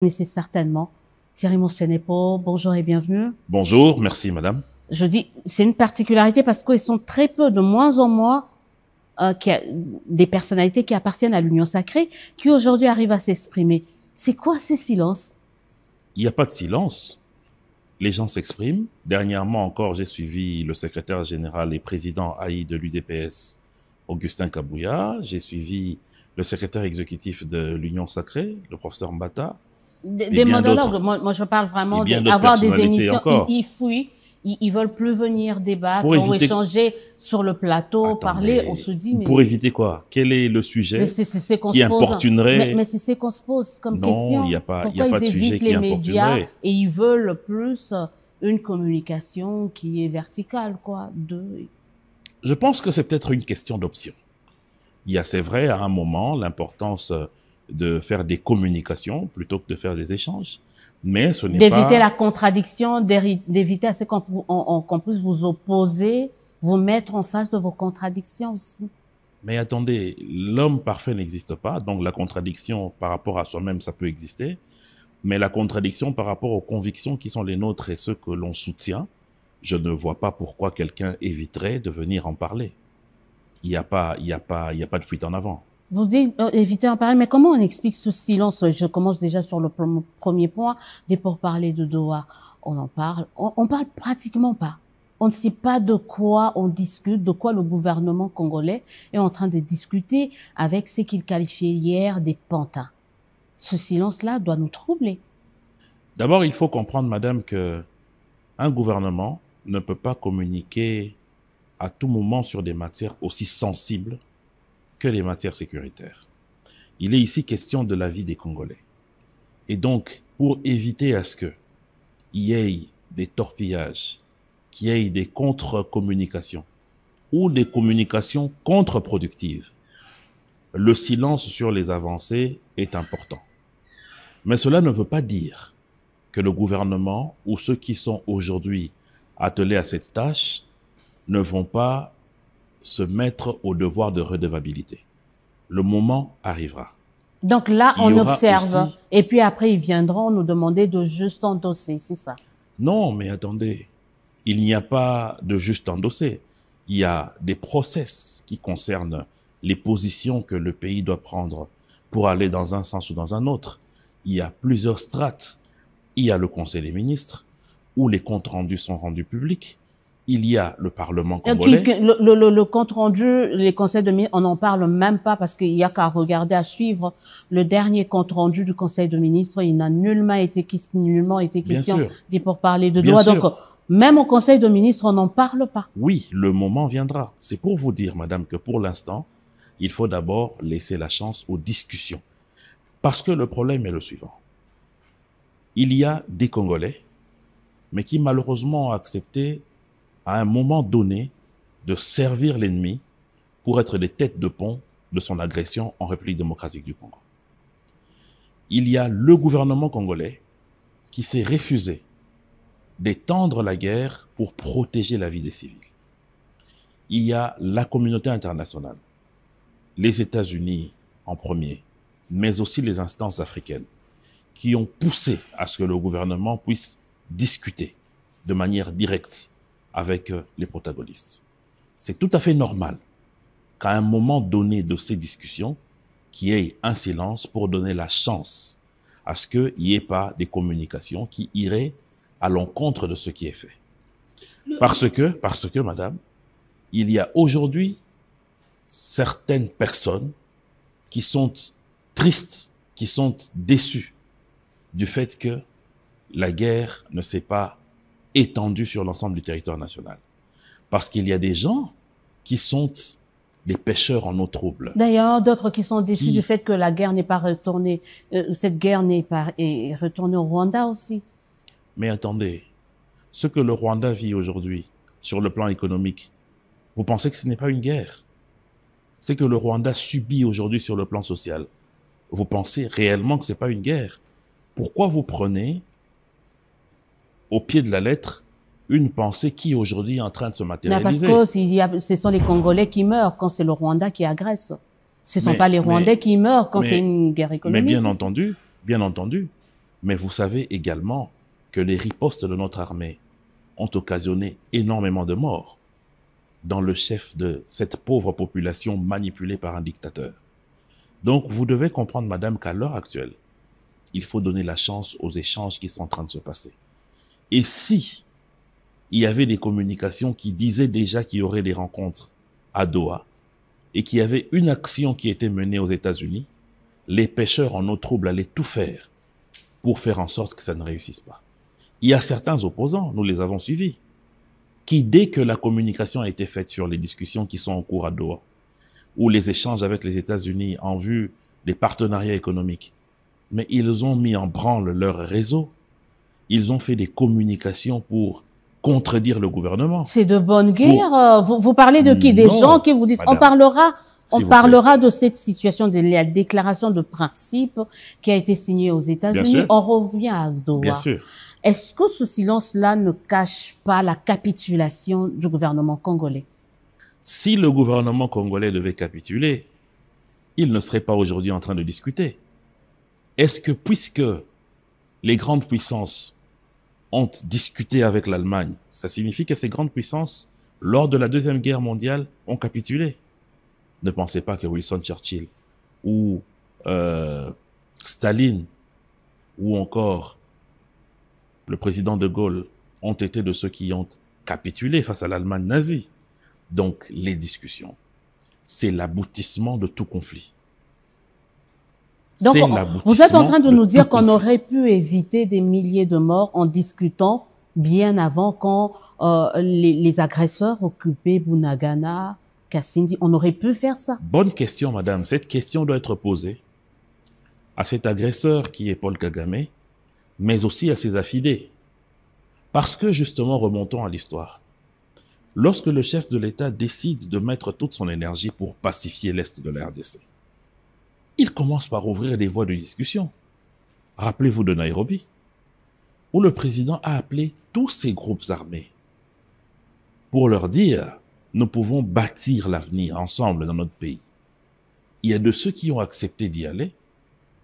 Mais c'est certainement Thierry Monsenepo. Bonjour et bienvenue. Bonjour, merci madame. Je dis, c'est une particularité parce qu'ils sont très peu, de moins en moins, des personnalités qui appartiennent à l'Union sacrée, qui aujourd'hui arrivent à s'exprimer. C'est quoi ces silences? Il n'y a pas de silence. Les gens s'expriment. Dernièrement encore, j'ai suivi le secrétaire général et président AI de l'UDPS, Augustin Kabouya. J'ai suivi le secrétaire exécutif de l'Union sacrée, le professeur Mbata. Des monologues. Moi, je parle vraiment d'avoir des émissions. Ils fuient. Ils veulent plus venir débattre ou échanger sur le plateau, parler. On se dit, mais pour éviter quoi? Quel est le sujet qui importunerait? Mais c'est ce qu'on se pose comme question. Non, il n'y a pas de sujet qui importunerait. Et ils veulent plus une communication qui est verticale, quoi. Je pense que c'est peut-être une question d'option. Il y a, c'est vrai, à un moment, l'importance de faire des communications plutôt que de faire des échanges. Mais ce n'est pas... D'éviter la contradiction, d'éviter à ce qu'on puisse vous opposer, vous mettre en face de vos contradictions aussi. Mais attendez, l'homme parfait n'existe pas, donc la contradiction par rapport à soi-même, ça peut exister. Mais la contradiction par rapport aux convictions qui sont les nôtres et ceux que l'on soutient, je ne vois pas pourquoi quelqu'un éviterait de venir en parler. Il n'y a pas de fuite en avant. Vous dites éviter d'en parler, mais comment on explique ce silence? Je commence déjà sur le premier point, des pourparlers de Doha. On en parle, on parle pratiquement pas. On ne sait pas de quoi on discute, de quoi le gouvernement congolais est en train de discuter avec ce qu'il qualifiait hier des pantins. Ce silence-là doit nous troubler. D'abord, il faut comprendre, madame, que un gouvernement ne peut pas communiquer à tout moment sur des matières aussi sensibles que les matières sécuritaires. Il est ici question de la vie des Congolais. Et donc, pour éviter à ce qu'il y ait des torpillages, qu'il y ait des contre-communications ou des communications contre-productives, le silence sur les avancées est important. Mais cela ne veut pas dire que le gouvernement ou ceux qui sont aujourd'hui attelés à cette tâche ne vont pas se mettre au devoir de redevabilité. Le moment arrivera. Donc là, on observe. Aussi... Et puis après, ils viendront nous demander de juste endosser, c'est ça? Non, mais attendez. Il n'y a pas de juste endosser. Il y a des process qui concernent les positions que le pays doit prendre pour aller dans un sens ou dans un autre. Il y a plusieurs strates. Il y a le Conseil des ministres, où les comptes rendus sont rendus publics. Il y a le Parlement congolais. Le compte rendu, les conseils de ministres, on n'en parle même pas parce qu'il y a qu'à regarder, à suivre le dernier compte rendu du Conseil de ministres. Il n'a nullement été question des pourparlers de Doha. Donc, même au Conseil de ministres, on n'en parle pas. Oui, le moment viendra. C'est pour vous dire, madame, que pour l'instant, il faut d'abord laisser la chance aux discussions. Parce que le problème est le suivant. Il y a des Congolais, mais qui malheureusement ont accepté à un moment donné de servir l'ennemi pour être des têtes de pont de son agression en République démocratique du Congo. Il y a le gouvernement congolais qui s'est refusé d'étendre la guerre pour protéger la vie des civils. Il y a la communauté internationale, les États-Unis en premier, mais aussi les instances africaines, qui ont poussé à ce que le gouvernement puisse discuter de manière directe avec les protagonistes. C'est tout à fait normal qu'à un moment donné de ces discussions, qu'il y ait un silence pour donner la chance à ce qu'il n'y ait pas des communications qui iraient à l'encontre de ce qui est fait. Parce que, madame, il y a aujourd'hui certaines personnes qui sont tristes, qui sont déçues du fait que la guerre ne s'est pas étendue sur l'ensemble du territoire national. Parce qu'il y a des gens qui sont des pêcheurs en eau trouble. D'ailleurs, d'autres qui sont déçus du fait que la guerre n'est pas retournée, cette guerre n'est pas retournée au Rwanda aussi. Mais attendez, ce que le Rwanda vit aujourd'hui sur le plan économique, vous pensez que ce n'est pas une guerre? Ce que le Rwanda subit aujourd'hui sur le plan social, vous pensez réellement que ce n'est pas une guerre? Pourquoi vous prenez au pied de la lettre une pensée qui aujourd'hui est en train de se matérialiser? Parce que ce sont les Congolais qui meurent quand c'est le Rwanda qui agresse. Ce ne sont pas les Rwandais qui meurent quand c'est une guerre économique. Mais bien entendu, Mais vous savez également que les ripostes de notre armée ont occasionné énormément de morts dans le chef de cette pauvre population manipulée par un dictateur. Donc, vous devez comprendre, madame, qu'à l'heure actuelle, il faut donner la chance aux échanges qui sont en train de se passer. Et si il y avait des communications qui disaient déjà qu'il y aurait des rencontres à Doha et qu'il y avait une action qui était menée aux États-Unis, les pêcheurs en eau trouble allaient tout faire pour faire en sorte que ça ne réussisse pas. Il y a certains opposants, nous les avons suivis, qui, dès que la communication a été faite sur les discussions qui sont en cours à Doha, ou les échanges avec les États-Unis en vue des partenariats économiques, mais ils ont mis en branle leur réseau, ils ont fait des communications pour contredire le gouvernement. C'est de bonne guerre. Vous parlez de qui? Des gens qui vous disent, madame, on parlera de cette situation de la déclaration de principe qui a été signée aux États-Unis. On revient à Doha. Bien sûr. Est-ce que ce silence-là ne cache pas la capitulation du gouvernement congolais? Si le gouvernement congolais devait capituler, il ne serait pas aujourd'hui en train de discuter. Est-ce que puisque les grandes puissances ont discuté avec l'Allemagne, ça signifie que ces grandes puissances, lors de la Deuxième Guerre mondiale, ont capitulé? Ne pensez pas que Winston Churchill ou Staline ou encore le président de Gaulle ont été de ceux qui ont capitulé face à l'Allemagne nazie. Donc, les discussions, c'est l'aboutissement de tout conflit. Donc, vous êtes en train de nous dire qu'on aurait pu éviter des milliers de morts en discutant bien avant quand les agresseurs occupaient Bunagana, Kasindi. On aurait pu faire ça. Bonne question, madame. Cette question doit être posée à cet agresseur qui est Paul Kagame, mais aussi à ses affidés. Parce que, justement, remontons à l'histoire. Lorsque le chef de l'État décide de mettre toute son énergie pour pacifier l'Est de la RDC, il commence par ouvrir des voies de discussion. Rappelez-vous de Nairobi, où le président a appelé tous ces groupes armés pour leur dire « Nous pouvons bâtir l'avenir ensemble dans notre pays ». Il y a de ceux qui ont accepté d'y aller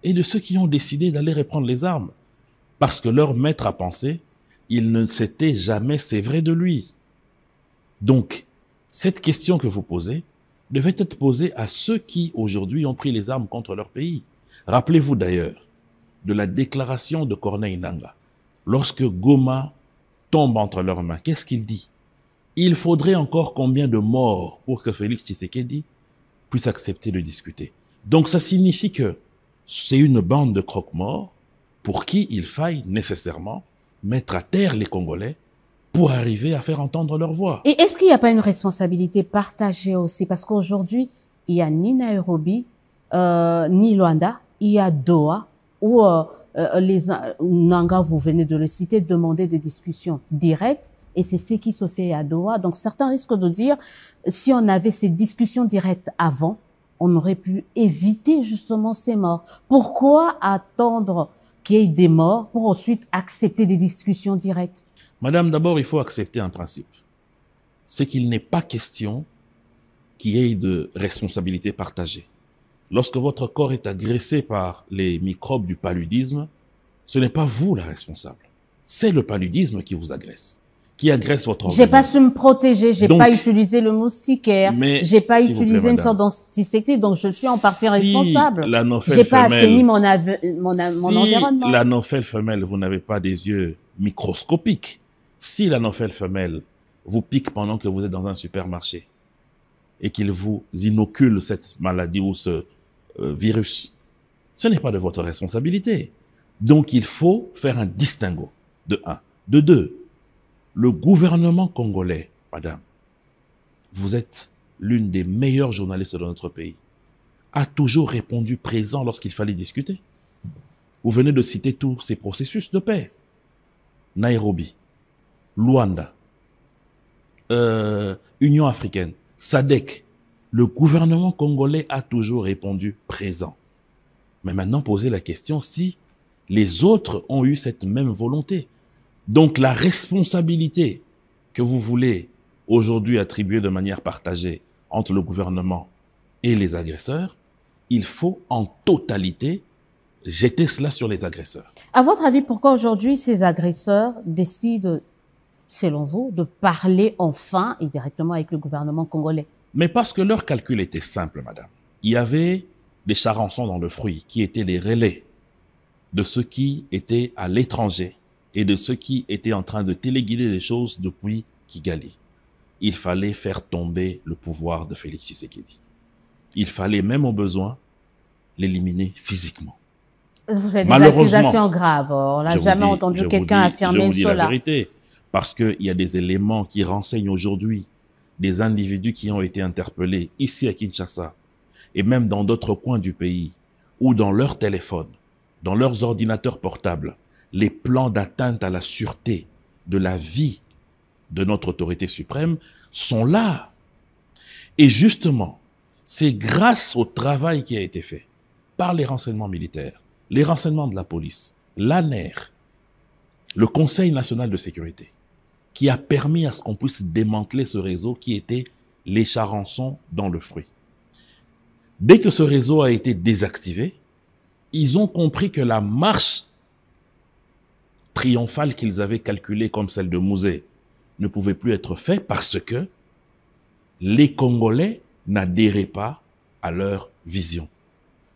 et de ceux qui ont décidé d'aller reprendre les armes. Parce que leur maître à penser, il ne s'était jamais sévré de lui. Donc, cette question que vous posez devait être posée à ceux qui, aujourd'hui, ont pris les armes contre leur pays. Rappelez-vous d'ailleurs de la déclaration de Corneille Nangaa. Lorsque Goma tombe entre leurs mains, qu'est-ce qu'il dit? Il faudrait encore combien de morts pour que Félix Tshisekedi puisse accepter de discuter. Donc, ça signifie que c'est une bande de croque-morts pour qui il faille nécessairement mettre à terre les Congolais pour arriver à faire entendre leur voix. Et est-ce qu'il n'y a pas une responsabilité partagée aussi? Parce qu'aujourd'hui, il n'y a ni Nairobi, ni Luanda, il y a Doha, où Nangaa, vous venez de le citer, demander des discussions directes, et c'est ce qui se fait à Doha. Donc certains risquent de dire, si on avait ces discussions directes avant, on aurait pu éviter justement ces morts. Pourquoi attendre qu'il y ait des morts pour ensuite accepter des discussions directes? Madame, d'abord, il faut accepter un principe. C'est qu'il n'est pas question qu'il y ait de responsabilité partagée. Lorsque votre corps est agressé par les microbes du paludisme, ce n'est pas vous la responsable. C'est le paludisme qui vous agresse, qui agresse votre organisme. J'ai pas su me protéger, j'ai pas utilisé le moustiquaire, j'ai pas utilisé une sorte d'antiseptique, donc je suis en partie responsable. J'ai pas assaini mon environnement. Si l'anophèle femelle, vous n'avez pas des yeux microscopiques, si l'anophèle femelle vous pique pendant que vous êtes dans un supermarché et qu'il vous inocule cette maladie ou ce virus, ce n'est pas de votre responsabilité. Donc il faut faire un distinguo, de un. De deux, le gouvernement congolais, madame, vous êtes l'une des meilleures journalistes de notre pays, a toujours répondu présent lorsqu'il fallait discuter. Vous venez de citer tous ces processus de paix. Nairobi, Luanda, Union africaine, SADC, le gouvernement congolais a toujours répondu présent. Mais maintenant, posez la question si les autres ont eu cette même volonté. Donc la responsabilité que vous voulez aujourd'hui attribuer de manière partagée entre le gouvernement et les agresseurs, il faut en totalité jeter cela sur les agresseurs. À votre avis, pourquoi aujourd'hui ces agresseurs décident, selon vous, de parler enfin et directement avec le gouvernement congolais? Mais parce que leur calcul était simple, madame. Il y avait des charançons dans le fruit qui étaient les relais de ceux qui étaient à l'étranger et de ceux qui étaient en train de téléguider les choses depuis Kigali. Il fallait faire tomber le pouvoir de Félix Tshisekedi. Il fallait même au besoin l'éliminer physiquement. Vous avez des accusations graves. On n'a jamais entendu quelqu'un affirmer cela. Je vous dis la vérité, parce qu'il y a des éléments qui renseignent aujourd'hui des individus qui ont été interpellés ici à Kinshasa et même dans d'autres coins du pays, ou dans leurs téléphones, dans leurs ordinateurs portables, les plans d'atteinte à la sûreté de la vie de notre autorité suprême sont là. Et justement, c'est grâce au travail qui a été fait par les renseignements militaires, les renseignements de la police, l'ANER, le Conseil national de sécurité, qui a permis à ce qu'on puisse démanteler ce réseau qui était les charançons dans le fruit. Dès que ce réseau a été désactivé, ils ont compris que la marche triomphale qu'ils avaient calculée comme celle de Mouzé ne pouvait plus être faite parce que les Congolais n'adhéraient pas à leur vision.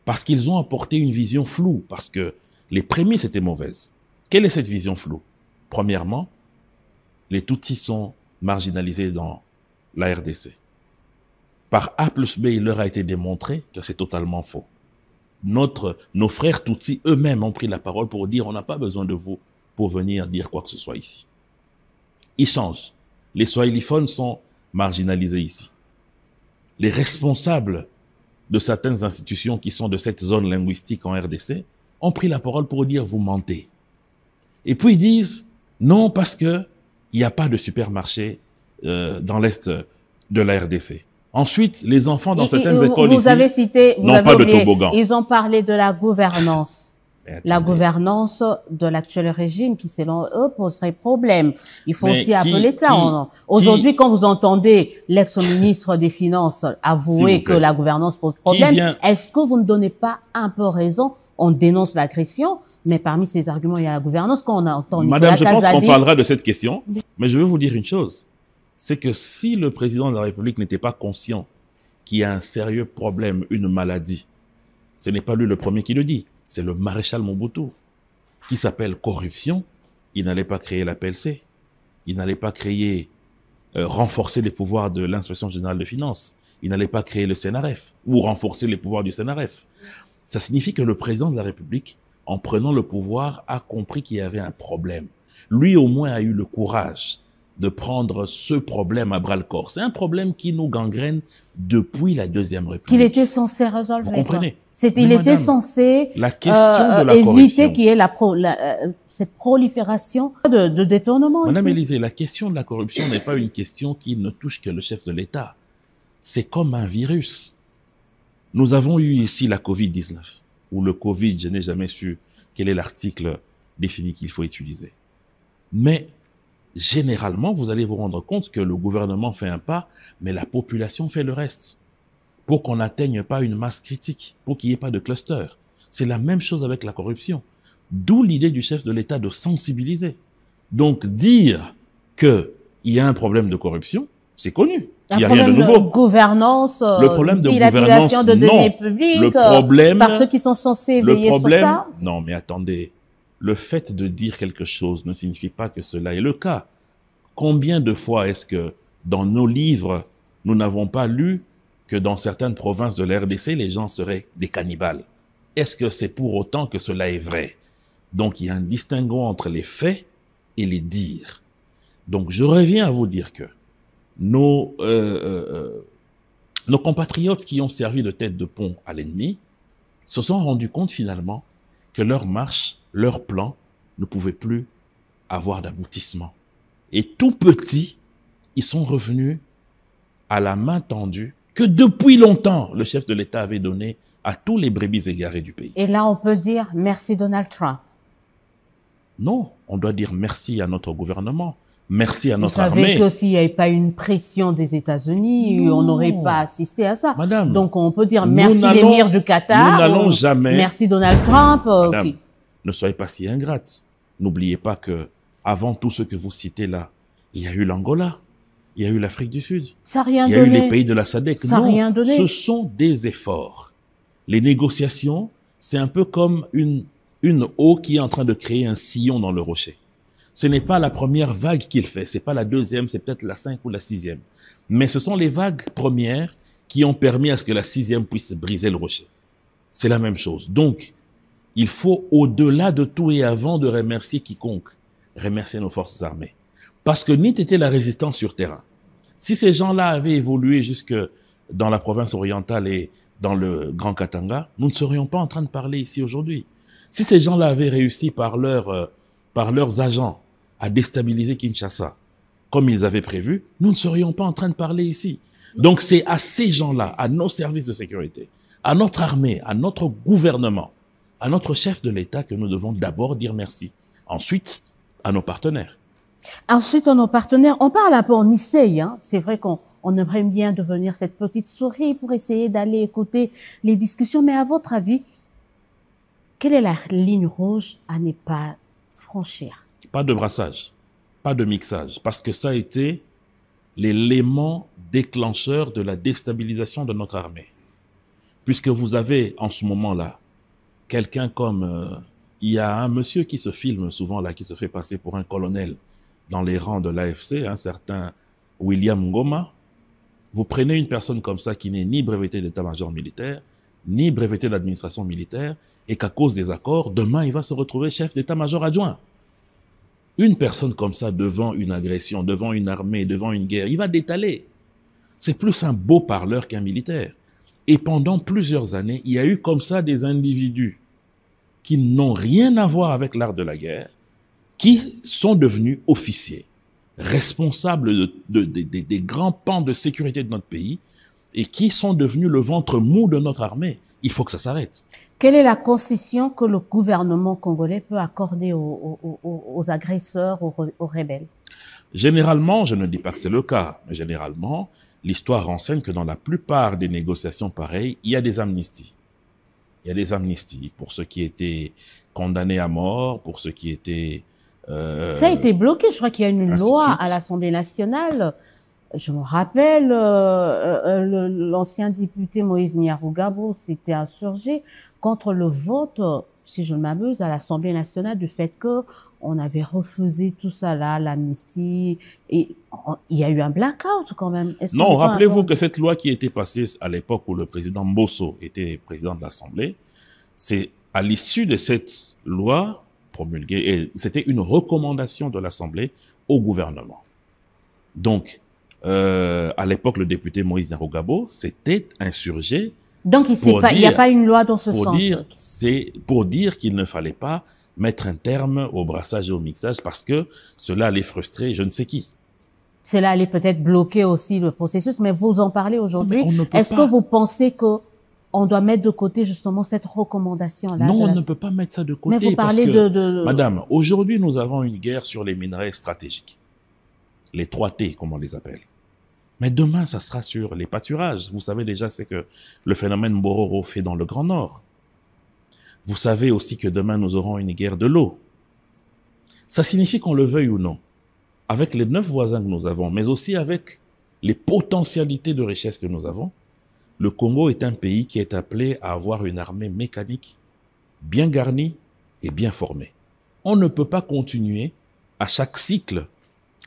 Parce qu'ils ont apporté une vision floue, parce que les prémices étaient mauvaises. Quelle est cette vision floue? Premièrement, les Tutsis sont marginalisés dans la RDC. Par A plus B, il leur a été démontré que c'est totalement faux. Nos frères Tutsis eux-mêmes ont pris la parole pour dire on n'a pas besoin de vous pour venir dire quoi que ce soit ici. Ils changent. Les swahiliphones sont marginalisés ici. Les responsables de certaines institutions qui sont de cette zone linguistique en RDC ont pris la parole pour dire vous mentez. Et puis ils disent non parce que il n'y a pas de supermarché dans l'est de la RDC. Ensuite, les enfants dans certaines écoles ici n'ont pas de toboggan. Ils ont parlé de la gouvernance. La gouvernance de l'actuel régime qui, selon eux, poserait problème. Il faut aussi appeler ça. Aujourd'hui, quand vous entendez l'ex-ministre des Finances avouer que la gouvernance pose problème, est-ce que vous ne donnez pas un peu raison? On dénonce l'agression, mais parmi ces arguments, il y a la gouvernance. Quand on entend Madame, je pense qu'on parlera de cette question, mais je veux vous dire une chose. C'est que si le président de la République n'était pas conscient qu'il y a un sérieux problème, une maladie, ce n'est pas lui le premier qui le dit. C'est le maréchal Mobutu, qui s'appelle corruption. Il n'allait pas créer la PLC. Il n'allait pas créer, renforcer les pouvoirs de l'inspection générale de finances. Il n'allait pas créer le CNRF ou renforcer les pouvoirs du CNRF. Ça signifie que le président de la République, en prenant le pouvoir, a compris qu'il y avait un problème. Lui, au moins, a eu le courage de prendre ce problème à bras-le-corps. C'est un problème qui nous gangrène depuis la Deuxième République. Qu'il était censé résolver. Vous comprenez? Il était censé la question de la éviter qu'il y ait cette prolifération de détournement. Madame Élysée, la question de la corruption n'est pas une question qui ne touche que le chef de l'État. C'est comme un virus. Nous avons eu ici la Covid-19, ou le Covid, je n'ai jamais su quel est l'article défini qu'il faut utiliser. Mais généralement, vous allez vous rendre compte que le gouvernement fait un pas, mais la population fait le reste. Pour qu'on n'atteigne pas une masse critique, pour qu'il n'y ait pas de cluster. C'est la même chose avec la corruption. D'où l'idée du chef de l'État de sensibiliser. Donc, dire qu'il y a un problème de corruption, c'est connu. Il n'y a rien de nouveau. De gouvernance, le problème de gouvernance, de deniers publics, le problème, par ceux qui sont censés veiller sur ça. Non, mais attendez. Le fait de dire quelque chose ne signifie pas que cela est le cas. Combien de fois est-ce que dans nos livres, nous n'avons pas lu que dans certaines provinces de la RDC, les gens seraient des cannibales? Est-ce que c'est pour autant que cela est vrai? Donc, il y a un distinguo entre les faits et les dires. Donc, je reviens à vous dire que nos compatriotes qui ont servi de tête de pont à l'ennemi se sont rendus compte finalement que leur marche, leur plan ne pouvait plus avoir d'aboutissement. Et tout petit, ils sont revenus à la main tendue que depuis longtemps, le chef de l'État avait donné à tous les brebis égarés du pays. Et là, on peut dire merci Donald Trump. Non, on doit dire merci à notre gouvernement, merci à Vous notre savez armée. que s'il n'y avait pas une pression des États-Unis, on n'aurait pas assisté à ça. Madame, Donc on peut dire nous merci n'allons- l'émir du Qatar. nous n'allons jamais- Merci Donald Trump. Madame, ok. ne soyez pas si ingrate. N'oubliez pas que avant tout ce que vous citez là, il y a eu l'Angola, il y a eu l'Afrique du Sud, Ça n'a rien il y a eu donné. les pays de la SADC. Ça n'a Non, rien donné. ce sont des efforts. Les négociations, c'est un peu comme une eau qui est en train de créer un sillon dans le rocher. Ce n'est pas la première vague qu'il fait, c'est pas la deuxième, c'est peut-être la 5 ou la 6e. Mais ce sont les vagues premières qui ont permis à ce que la 6e puisse briser le rocher. C'est la même chose. Donc, il faut, au-delà de tout et avant de remercier quiconque, remercier nos forces armées. Parce que NIT était la résistance sur terrain. Si ces gens-là avaient évolué jusque dans la province orientale et dans le Grand Katanga, nous ne serions pas en train de parler ici aujourd'hui. Si ces gens-là avaient réussi par leurs agents à déstabiliser Kinshasa, comme ils avaient prévu, nous ne serions pas en train de parler ici. Donc c'est à ces gens-là, à nos services de sécurité, à notre armée, à notre gouvernement, à notre chef de l'État que nous devons d'abord dire merci. Ensuite, à nos partenaires. Ensuite, nos partenaires, on parle un peu, on essaye, hein. C'est vrai qu'on aimerait bien devenir cette petite souris pour essayer d'aller écouter les discussions. Mais à votre avis, quelle est la ligne rouge à ne pas franchir? Pas de brassage, pas de mixage, parce que ça a été l'élément déclencheur de la déstabilisation de notre armée. Puisque vous avez en ce moment-là quelqu'un comme... il y a un monsieur qui se filme souvent là, qui se fait passer pour un colonel dans les rangs de l'AFC, un certain William Ngoma. Vous prenez une personne comme ça qui n'est ni breveté d'état-major militaire, ni breveté d'administration militaire, et qu'à cause des accords, demain, il va se retrouver chef d'état-major adjoint. Une personne comme ça, devant une agression, devant une armée, devant une guerre, il va détaler. C'est plus un beau parleur qu'un militaire. Et pendant plusieurs années, il y a eu comme ça des individus qui n'ont rien à voir avec l'art de la guerre, qui sont devenus officiers, responsables des grands pans de sécurité de notre pays, et qui sont devenus le ventre mou de notre armée. Il faut que ça s'arrête. Quelle est la concession que le gouvernement congolais peut accorder aux agresseurs, aux rebelles? Généralement, je ne dis pas que c'est le cas, mais généralement, l'histoire renseigne que dans la plupart des négociations pareilles, il y a des amnisties. Il y a des amnisties pour ceux qui étaient condamnés à mort, pour ceux qui étaient... Ça a été bloqué. Je crois qu'il y a une loi à l'Assemblée nationale. Je me rappelle, l'ancien député Moïse Nyarugabo s'était insurgé contre le vote, si je ne m'abuse, à l'Assemblée nationale du fait que on avait refusé tout ça là, l'amnistie, et il y a eu un blackout quand même. Non, rappelez-vous que cette loi qui était passée à l'époque où le président Mbosso était président de l'Assemblée, c'est à l'issue de cette loi promulguée, et c'était une recommandation de l'Assemblée au gouvernement. Donc, à l'époque, le député Moïse Nyarugabo s'était insurgé. Donc, il n'y a pas une loi dans ce sens. C'est pour dire qu'il ne fallait pas mettre un terme au brassage et au mixage parce que cela allait frustrer je ne sais qui. Cela allait peut-être bloquer aussi le processus, mais vous en parlez aujourd'hui. Est-ce que vous pensez que on doit mettre de côté justement cette recommandation-là? Non, on ne peut pas mettre ça de côté. Mais vous parlez Madame, aujourd'hui, nous avons une guerre sur les minerais stratégiques. Les 3T, comme on les appelle. Mais demain, ça sera sur les pâturages. Vous savez déjà ce que le phénomène Mbororo fait dans le Grand Nord. Vous savez aussi que demain, nous aurons une guerre de l'eau. Ça signifie qu'on le veuille ou non. Avec les 9 voisins que nous avons, mais aussi avec les potentialités de richesse que nous avons, le Congo est un pays qui est appelé à avoir une armée mécanique bien garnie et bien formée. On ne peut pas continuer à chaque cycle,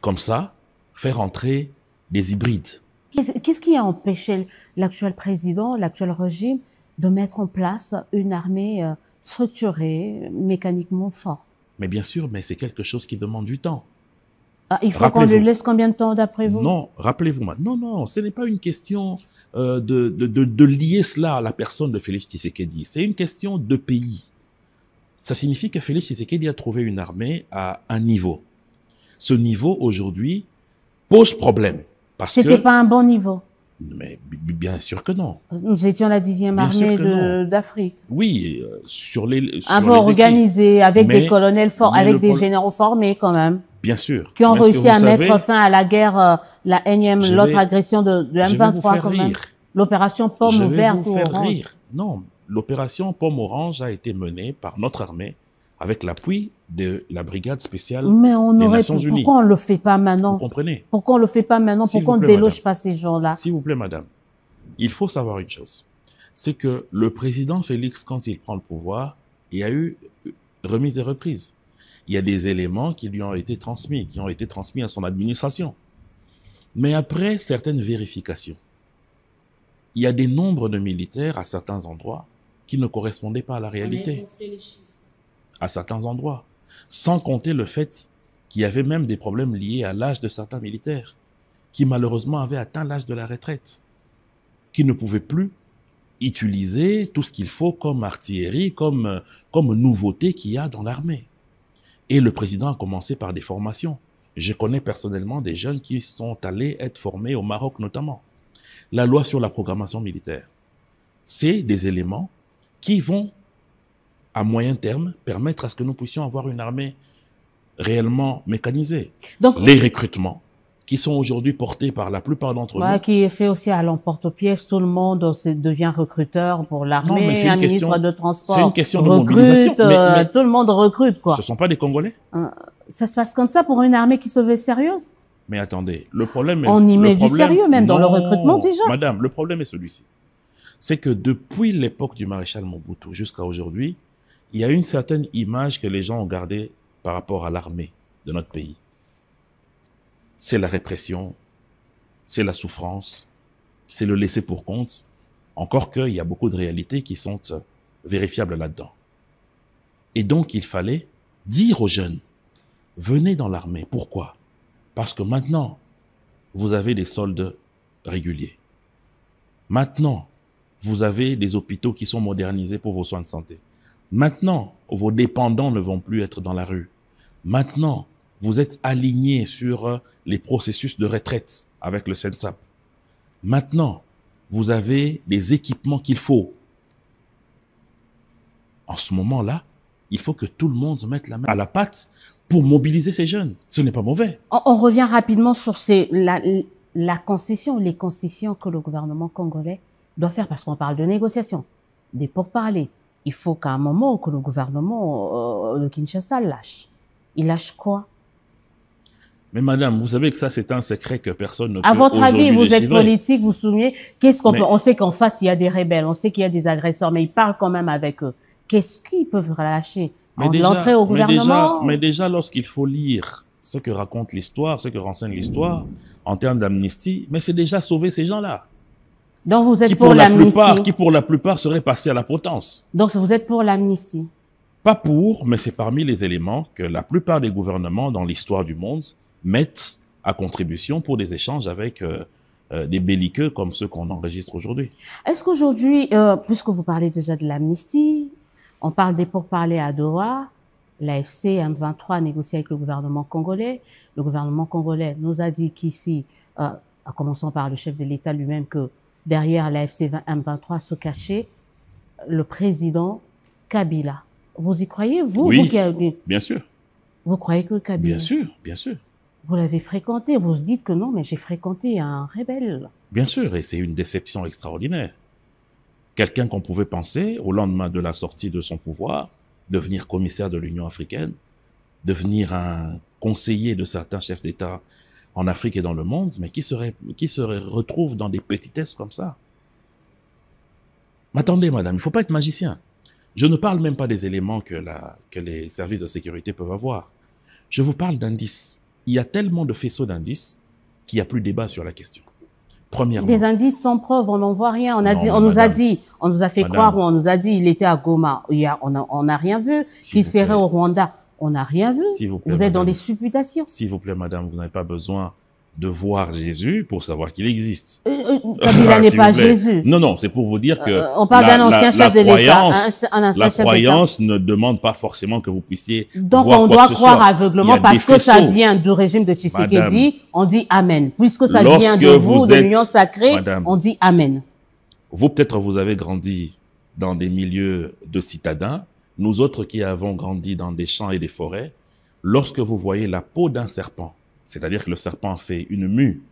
comme ça, faire entrer des hybrides. Qu'est-ce qui a empêché l'actuel président, l'actuel régime, de mettre en place une armée structurée, mécaniquement forte? Mais bien sûr, mais c'est quelque chose qui demande du temps. Ah, il faut qu'on lui laisse combien de temps d'après vous? Non, rappelez-vous maintenant. Non, ce n'est pas une question de lier cela à la personne de Félix Tshisekedi. C'est une question de pays. Ça signifie que Félix Tshisekedi a trouvé une armée à un niveau. Ce niveau, aujourd'hui, pose problème. C'était pas un bon niveau. Mais bien sûr que non. Nous étions la 10e armée d'Afrique. Oui, sur les... Un peu organisé, avec des colonels forts, avec des généraux formés quand même. Bien sûr. Qui ont Mais est-ce que réussi à vous mettre savez, fin à la guerre, la énième, l'autre agression de je vais vous M23 faire quand même. rire. L'opération Pomme Je vais ouverte vous ou faire orange. rire. Non, l'opération Pomme Orange a été menée par notre armée avec l'appui de la brigade spéciale Mais on des aurait, Nations Unies. pourquoi on le fait pas Vous maintenant? comprenez? Pourquoi on le fait pas maintenant? S'il Pourquoi vous on plaît, déloge madame. pas ces gens-là? S'il vous plaît, madame, il faut savoir une chose. C'est que le président Félix, quand il prend le pouvoir, il y a eu remise et reprise. Il y a des éléments qui lui ont été transmis, qui ont été transmis à son administration. Mais après certaines vérifications, il y a des nombres de militaires à certains endroits qui ne correspondaient pas à la réalité. À certains endroits. Sans compter le fait qu'il y avait même des problèmes liés à l'âge de certains militaires, qui malheureusement avaient atteint l'âge de la retraite, qui ne pouvaient plus utiliser tout ce qu'il faut comme artillerie, comme nouveauté qu'il y a dans l'armée. Et le président a commencé par des formations. Je connais personnellement des jeunes qui sont allés être formés au Maroc notamment. La loi sur la programmation militaire, c'est des éléments qui vont, à moyen terme, permettre à ce que nous puissions avoir une armée réellement mécanisée. Donc, les recrutements qui sont aujourd'hui portés par la plupart d'entre nous. qui est fait aussi à l'emporte-pièce, tout le monde devient recruteur pour l'armée, un ministre de transport. C'est une question de recrute, mobilisation. Mais tout le monde recrute, quoi. Ce ne sont pas des Congolais? Ça se passe comme ça pour une armée qui se veut sérieuse? Mais attendez, le problème est... On y met du sérieux même dans le recrutement déjà. Madame, le problème est celui-ci. C'est que depuis l'époque du maréchal Mobutu jusqu'à aujourd'hui, il y a une certaine image que les gens ont gardée par rapport à l'armée de notre pays. C'est la répression, c'est la souffrance, c'est le laisser pour compte, encore qu'il y a beaucoup de réalités qui sont vérifiables là-dedans. Et donc, il fallait dire aux jeunes, venez dans l'armée. Pourquoi? Parce que maintenant, vous avez des soldes réguliers. Maintenant, vous avez des hôpitaux qui sont modernisés pour vos soins de santé. Maintenant, vos dépendants ne vont plus être dans la rue. Maintenant, vous êtes alignés sur les processus de retraite avec le SENSAP. Maintenant, vous avez des équipements qu'il faut. En ce moment-là, il faut que tout le monde se mette la main à la pâte pour mobiliser ces jeunes. Ce n'est pas mauvais. On revient rapidement sur la concession, les concessions que le gouvernement congolais doit faire, parce qu'on parle de négociations, des pourparlers. Il faut qu'à un moment que le gouvernement de Kinshasa lâche. Il lâche quoi? Mais madame, vous savez que ça, c'est un secret que personne ne peut À votre avis, vous êtes déchiffrer. politique, vous souvenez, qu'est-ce qu'on peut, on sait qu'en face, il y a des rebelles, on sait qu'il y a des agresseurs, mais ils parlent quand même avec eux. Qu'est-ce qu'ils peuvent relâcher? L'entrée au gouvernement? Mais déjà, lorsqu'il faut lire ce que raconte l'histoire, ce que renseigne l'histoire, en termes d'amnistie, mais c'est déjà sauver ces gens-là. Donc vous êtes pour l'amnistie? Qui pour la plupart seraient passés à la potence. Donc vous êtes pour l'amnistie? Pas pour, mais c'est parmi les éléments que la plupart des gouvernements dans l'histoire du monde mettent à contribution pour des échanges avec des belliqueux comme ceux qu'on enregistre aujourd'hui. Est-ce qu'aujourd'hui, puisque vous parlez déjà de l'amnistie, on parle des pourparlers à Doha, l'AFC M23 a négocié avec le gouvernement congolais. Le gouvernement congolais nous a dit qu'ici, en commençant par le chef de l'État lui-même, que derrière l'AFC M23 se cachait le président Kabila. Vous y croyez, vous? Oui, vous qui bien sûr. Vous croyez que Kabila? Bien sûr, bien sûr. Vous l'avez fréquenté, vous se dites que non, mais j'ai fréquenté un rebelle. Bien sûr, et c'est une déception extraordinaire. Quelqu'un qu'on pouvait penser, au lendemain de la sortie de son pouvoir, devenir commissaire de l'Union africaine, devenir un conseiller de certains chefs d'État en Afrique et dans le monde, mais qui se retrouve dans des petitesses comme ça. Mais attendez, madame, il ne faut pas être magicien. Je ne parle même pas des éléments que les services de sécurité peuvent avoir. Je vous parle d'indices. Il y a tellement de faisceaux d'indices qu'il n'y a plus de débat sur la question. Premièrement. Des indices sans preuve, on n'en voit rien. On nous a fait croire, ou on nous a dit, il était à Goma. On n'a rien vu. Qu'il serait au Rwanda. On n'a rien vu. Vous êtes dans des supputations. S'il vous plaît, madame, vous n'avez pas besoin de voir Jésus pour savoir qu'il existe. Kabila n'est pas Jésus. Non, non, c'est pour vous dire que on parle d'un ancien chef de l'État. La croyance ne demande pas forcément que vous puissiez donc voir on quoi doit que ce croire soit. aveuglement parce que ça vient du régime de Tshisekedi, on dit Amen. Puisque ça vient de vous, de l'Union sacrée, on dit Amen. Vous, peut-être, vous avez grandi dans des milieux de citadins. Nous autres qui avons grandi dans des champs et des forêts, lorsque vous voyez la peau d'un serpent, c'est-à-dire que le serpent fait une mue,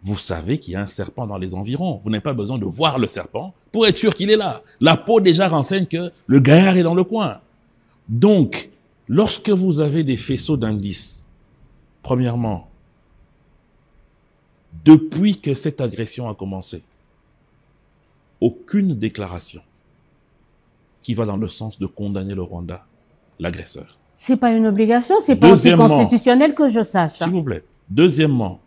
vous savez qu'il y a un serpent dans les environs. Vous n'avez pas besoin de voir le serpent pour être sûr qu'il est là. La peau déjà renseigne que le gaillard est dans le coin. Donc, lorsque vous avez des faisceaux d'indices, premièrement, depuis que cette agression a commencé, aucune déclaration qui va dans le sens de condamner le Rwanda, l'agresseur. C'est pas une obligation, c'est pas aussi constitutionnel que je sache. S'il vous plaît. Deuxièmement,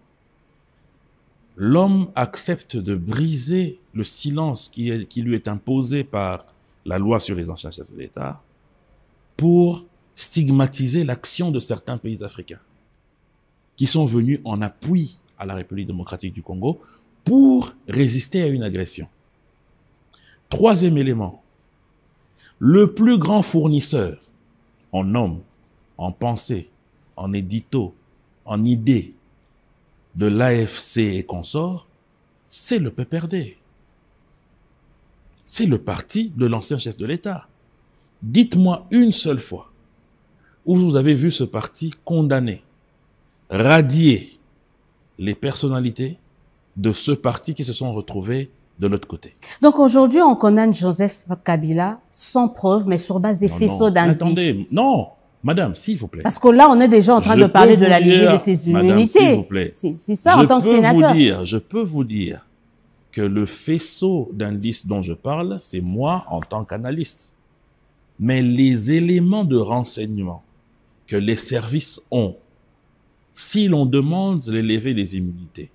l'homme accepte de briser le silence qui lui est imposé par la loi sur les anciens chefs de l'État pour stigmatiser l'action de certains pays africains qui sont venus en appui à la République démocratique du Congo pour résister à une agression. Troisième élément, le plus grand fournisseur en hommes, en pensée, en édito, en idées de l'AFC et consorts, c'est le PPRD. C'est le parti de l'ancien chef de l'État. Dites-moi une seule fois où vous avez vu ce parti condamner, radier les personnalités de ce parti qui se sont retrouvés de l'autre côté. Donc aujourd'hui, on condamne Joseph Kabila sans preuve, mais sur base des faisceaux d'indices. Attendez, non, madame, s'il vous plaît. Parce que là, on est déjà en train de parler de la levée de ses immunités. S'il vous plaît. C'est ça, en tant que sénateur. Je peux vous dire que le faisceau d'indices dont je parle, c'est moi en tant qu'analyste. Mais les éléments de renseignement que les services ont, si l'on demande les levées des immunités,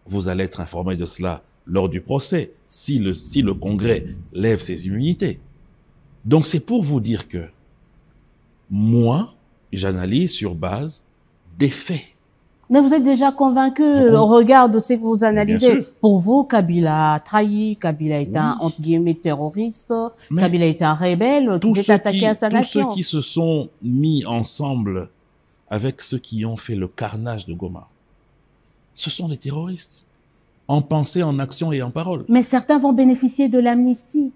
vous allez être informé de cela lors du procès, si le Congrès lève ses immunités. Donc c'est pour vous dire que moi, j'analyse sur base des faits. Mais vous êtes déjà convaincu au regard de ce que vous analysez. Pour vous, Kabila a trahi, Kabila est un, entre guillemets, terroriste, Kabila est un rebelle qui s'est attaqué à sa nation. Tous ceux qui se sont mis ensemble avec ceux qui ont fait le carnage de Goma, ce sont des terroristes. En pensée, en action et en parole. Mais certains vont bénéficier de l'amnistie.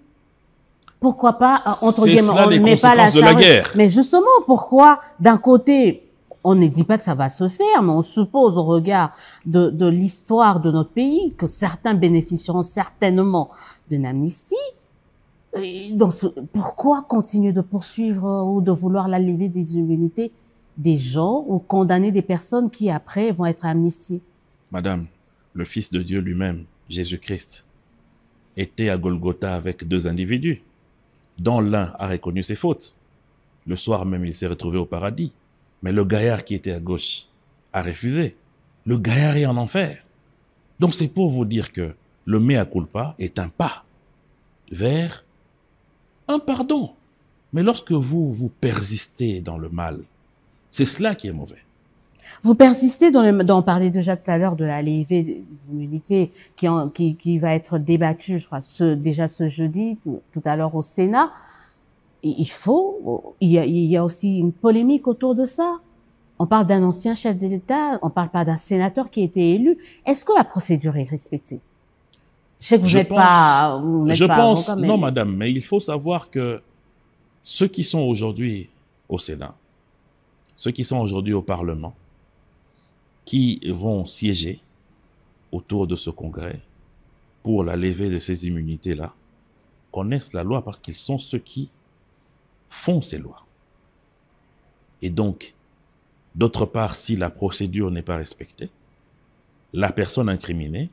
Pourquoi pas, entre guillemets, on ne met pas la charge. Mais justement, pourquoi, d'un côté, on ne dit pas que ça va se faire, mais on suppose au regard de l'histoire de notre pays que certains bénéficieront certainement d'une amnistie. Donc, pourquoi continuer de poursuivre ou de vouloir la levée des immunités des gens ou condamner des personnes qui après vont être amnistiées? Madame, le Fils de Dieu lui-même, Jésus-Christ, était à Golgotha avec deux individus, dont l'un a reconnu ses fautes. Le soir même, il s'est retrouvé au paradis. Mais le gaillard qui était à gauche a refusé. Le gaillard est en enfer. Donc c'est pour vous dire que le mea culpa est un pas vers un pardon. Mais lorsque vous persistez dans le mal, c'est cela qui est mauvais. Vous persistez on parlait déjà tout à l'heure de la levée des immunités qui va être débattue, je crois, déjà ce jeudi, tout à l'heure au Sénat. Il y a aussi une polémique autour de ça. On parle d'un ancien chef d'État, on parle pas d'un sénateur qui a été élu. Est-ce que la procédure est respectée? Je sais que vous n'êtes pas avocat, mais... Non, madame, mais il faut savoir que ceux qui sont aujourd'hui au Sénat, ceux qui sont aujourd'hui au Parlement, qui vont siéger autour de ce congrès pour la levée de ces immunités-là, connaissent la loi parce qu'ils sont ceux qui font ces lois. Et donc, d'autre part, si la procédure n'est pas respectée, la personne incriminée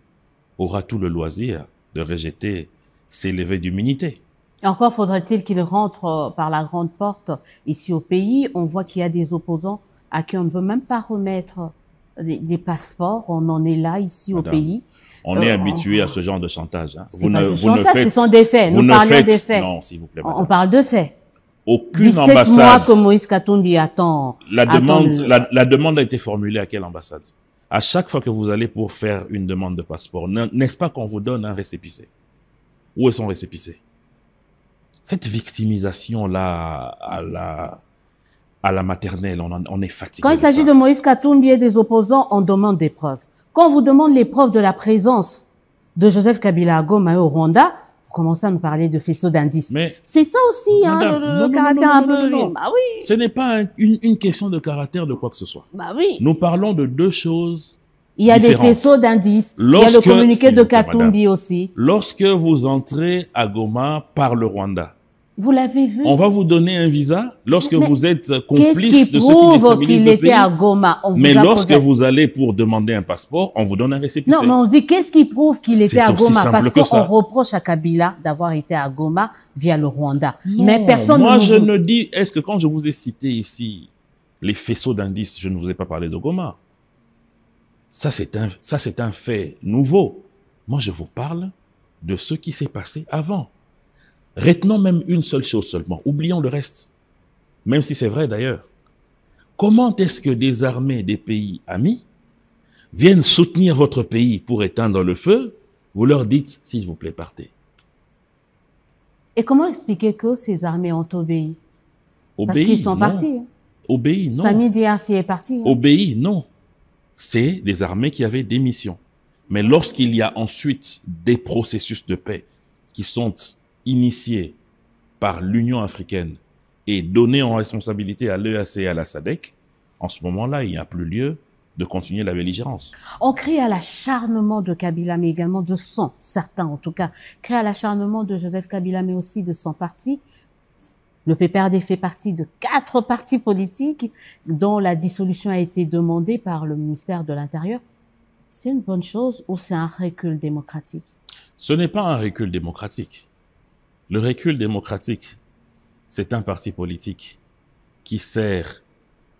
aura tout le loisir de rejeter ces levées d'immunité. Encore faudrait-il qu'il rentre par la grande porte ici au pays. On voit qu'il y a des opposants à qui on ne veut même pas remettre des passeports. On en est là ici au pays. On est habitué à ce genre de chantage. Hein. Ce sont des faits. Nous parlons des faits. Non, s'il vous plaît, madame. On parle de faits. Aucune 17 ambassade. mois que Moïse Katumbi attend. La demande a été formulée à quelle ambassade? À chaque fois que vous allez pour faire une demande de passeport, n'est-ce pas qu'on vous donne un récépissé? Où est son récépissé? Cette victimisation-là à la maternelle, on est fatigué. Quand il s'agit de Moïse Katumbi et des opposants, on demande des preuves. Quand on vous demande les preuves de la présence de Joseph Kabila à Goma et au Rwanda, vous commencez à nous parler de faisceaux d'indices. Mais c'est ça aussi, hein, le caractère un peu... Bah oui. Ce n'est pas une question de caractère de quoi que ce soit. Bah oui. Nous parlons de deux choses Il y a différentes. des faisceaux d'indices. Il y a le communiqué de Katumbi aussi. Lorsque vous entrez à Goma par le Rwanda, vous l'avez vu. On va vous donner un visa lorsque vous êtes complice de ceux qui prouve déstabilisent qu'il le était pays. à Goma? Mais lorsque vous allez pour demander un passeport, on vous donne un récépissé. Non, mais on dit qu'est-ce qui prouve qu'il était à Goma? Parce qu'on ça. reproche à Kabila d'avoir été à Goma via le Rwanda. Non, mais personne moi je ne dis, est-ce que quand je vous ai cité ici les faisceaux d'indices, je ne vous ai pas parlé de Goma. Ça c'est un fait nouveau. Moi je vous parle de ce qui s'est passé avant. Retenons même une seule chose seulement. Oublions le reste. Même si c'est vrai d'ailleurs. Comment est-ce que des armées des pays amis viennent soutenir votre pays pour éteindre le feu? Vous leur dites, s'il vous plaît, partez. Et comment expliquer que ces armées ont obéi? Parce qu'ils sont partis. Obéi, non. Sami Diarcy est parti. Obéi, non. C'est des armées qui avaient des missions. Mais lorsqu'il y a ensuite des processus de paix qui sont initiés par l'Union africaine et donnés en responsabilité à l'EAC et à la SADC, en ce moment-là, il n'y a plus lieu de continuer la belligérance. On crie à l'acharnement de Kabila, mais également de certains en tout cas, crient à l'acharnement de Joseph Kabila, mais aussi de son parti. Le PPRD fait partie de 4 partis politiques dont la dissolution a été demandée par le ministère de l'Intérieur. C'est une bonne chose ou c'est un recul démocratique? Ce n'est pas un recul démocratique. Le recul démocratique, c'est un parti politique qui sert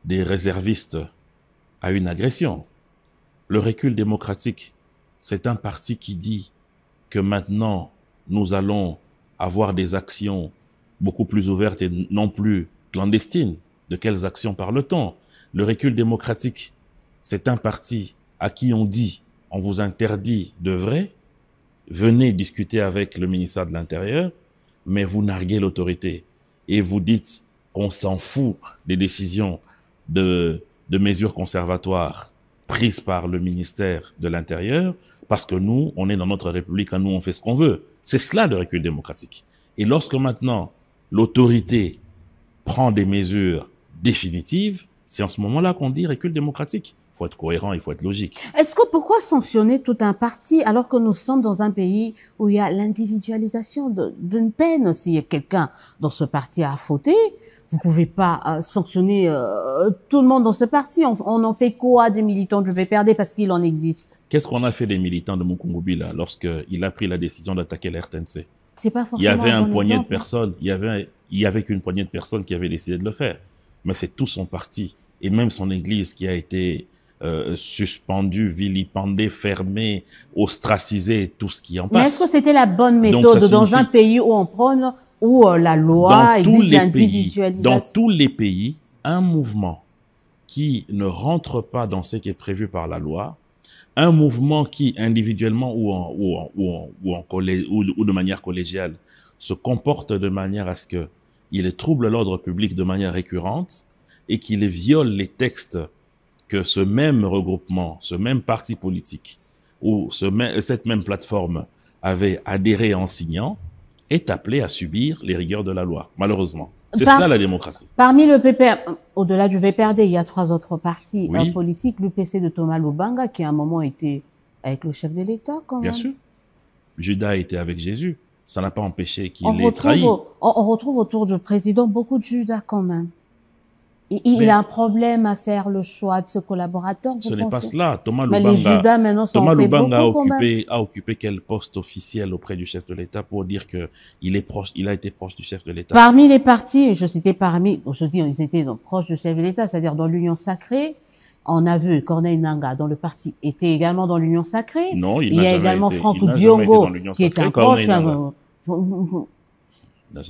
des réservistes à une agression. Le recul démocratique, c'est un parti qui dit que maintenant, nous allons avoir des actions beaucoup plus ouvertes et non plus clandestines. De quelles actions parle-t-on? Le recul démocratique, c'est un parti à qui on dit, on vous interdit de vrai, venez discuter avec le ministère de l'Intérieur, mais vous narguez l'autorité et vous dites qu'on s'en fout des décisions de mesures conservatoires prises par le ministère de l'Intérieur parce que nous, on est dans notre République, nous, on fait ce qu'on veut. C'est cela le recul démocratique. Et lorsque maintenant l'autorité prend des mesures définitives, c'est en ce moment-là qu'on dit recul démocratique. Il faut être cohérent, il faut être logique. Est-ce que pourquoi sanctionner tout un parti alors que nous sommes dans un pays où il y a l'individualisation d'une peine? Si quelqu'un dans ce parti a fauté, vous pouvez pas sanctionner tout le monde dans ce parti. On en fait quoi des militants du PPRD parce qu'il en existe? Qu'est-ce qu'on a fait des militants de Mukungubi lorsqu'il a pris la décision d'attaquer la RTNC? C'est pas forcément il y avait un bon poignet exemple. De personnes, il y avait qu'une poignée de personnes qui avaient décidé de le faire. Mais c'est tout son parti et même son église qui a été suspendu, vilipendé, fermé, ostracisé, et tout ce qui en passe. Mais est-ce que c'était la bonne méthode dans un pays où on prône, où la loi exige l'individualisation? Dans tous les pays, un mouvement qui ne rentre pas dans ce qui est prévu par la loi, un mouvement qui individuellement ou de manière collégiale se comporte de manière à ce que il trouble l'ordre public de manière récurrente et qu'il viole les textes que ce même regroupement, ce même parti politique ou cette même plateforme avait adhéré en signant, est appelé à subir les rigueurs de la loi, malheureusement. C'est cela la démocratie. Parmi le PPR, au-delà du PPRD, il y a 3 autres partis politiques, l'UPC de Thomas Lubanga, qui à un moment était avec le chef de l'État, quand même. Bien sûr. Judas était avec Jésus. Ça n'a pas empêché qu'il ait trahi. On retrouve autour du président beaucoup de Judas, quand même. Il a un problème à faire le choix de ce collaborateur. Ce n'est pas cela. Thomas Lubanga a occupé quel poste officiel auprès du chef de l'État pour dire que il a été proche du chef de l'État? Parmi les partis, ils étaient proches du chef de l'État, c'est-à-dire dans l'Union sacrée. On a vu Corneille Nangaa, dont le parti était également dans l'Union sacrée. Non, il y a également Franck Diongo, qui est un proche.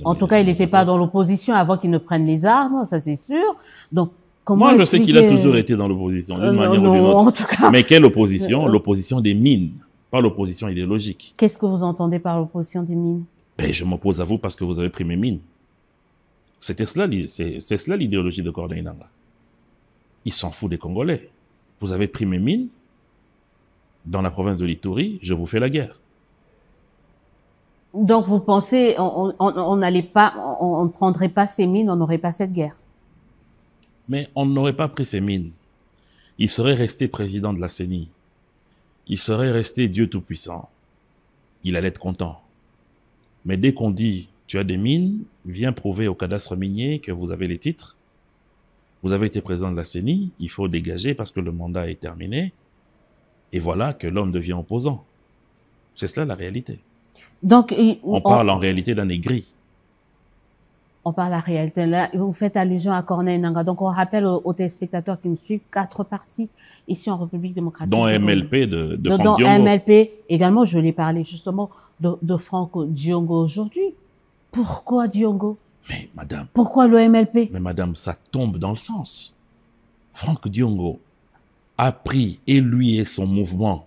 En tout cas, il n'était pas dans l'opposition avant qu'il ne prenne les armes, ça c'est sûr. Donc, comment moi, je sais qu'il a toujours été dans l'opposition, d'une manière ou d'une autre. En tout cas. Mais quelle opposition? L'opposition des mines, pas l'opposition idéologique. Qu'est-ce que vous entendez par l'opposition des mines? Ben, je m'oppose à vous parce que vous avez pris mes mines. C'est cela l'idéologie de Corneille Nangaa. Il s'en fout des Congolais. Vous avez pris mes mines dans la province de l'Ituri, je vous fais la guerre. Donc vous pensez, on n'allait pas, on ne prendrait pas ces mines, on n'aurait pas cette guerre. Mais on n'aurait pas pris ces mines. Il serait resté président de la CENI. Il serait resté Dieu Tout-Puissant. Il allait être content. Mais dès qu'on dit, tu as des mines, viens prouver au cadastre minier que vous avez les titres. Vous avez été président de la CENI, il faut dégager parce que le mandat est terminé. Et voilà que l'homme devient opposant. C'est cela la réalité. Donc, on parle en réalité d'un aigri. On parle la réalité. Là, vous faites allusion à Corneille Nangaa. Donc, on rappelle aux téléspectateurs qui nous suivent 4 partis ici en République démocratique. Dont MLP de Franck dont Diongo. MLP. Également, je l'ai parlé justement de Franck Diongo aujourd'hui. Pourquoi Diongo? Mais madame. Pourquoi le MLP? Mais madame, ça tombe dans le sens. Franck Diongo a pris, et lui et son mouvement,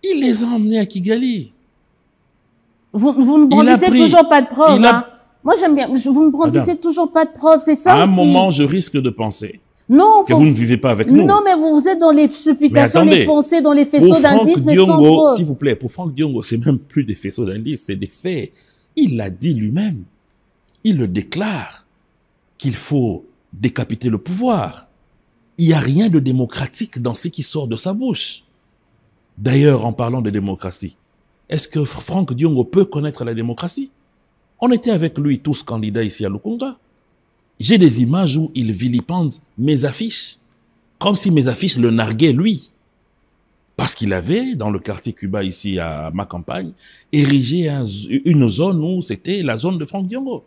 il les a emmenés à Kigali. Vous ne brandissez toujours pas de preuves, hein? Moi, j'aime bien. Vous ne brandissez toujours pas de preuves, c'est ça À un aussi. moment, je risque de penser que vous ne vivez pas avec nous. Non, mais vous êtes dans les supputations, les pensées, dans les faisceaux d'indices, mais sans preuve. S'il vous plaît, pour Franck Diongo, c'est même plus des faisceaux d'indices, c'est des faits. Il l'a dit lui-même. Il le déclare qu'il faut décapiter le pouvoir. Il n'y a rien de démocratique dans ce qui sort de sa bouche. D'ailleurs, en parlant de démocratie, est-ce que Franck Diongo peut connaître la démocratie? On était avec lui tous candidats ici à Lukunga. J'ai des images où il vilipende mes affiches, comme si mes affiches le narguaient lui. Parce qu'il avait, dans le quartier Cuba ici à ma campagne, érigé une zone où c'était la zone de Franck Diongo.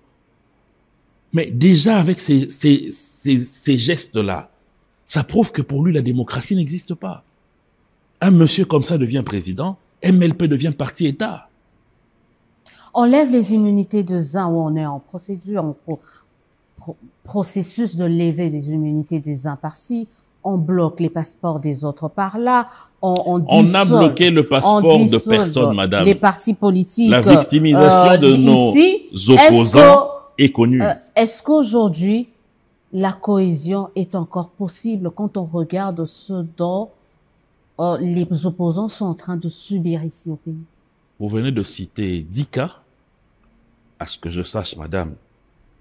Mais déjà avec ces gestes-là, ça prouve que pour lui la démocratie n'existe pas. Un monsieur comme ça devient président, MLP devient parti-État. On lève les immunités de uns où on est en procédure, en processus de lever les immunités des uns par-ci, on bloque les passeports des autres par-là, on a bloqué le passeport de personne, madame. Les partis politiques. La victimisation de nos opposants est connue. Est-ce qu'aujourd'hui, la cohésion est encore possible quand on regarde ce dont les opposants sont en train de subir ici au pays? Vous venez de citer 10 cas. À ce que je sache, madame,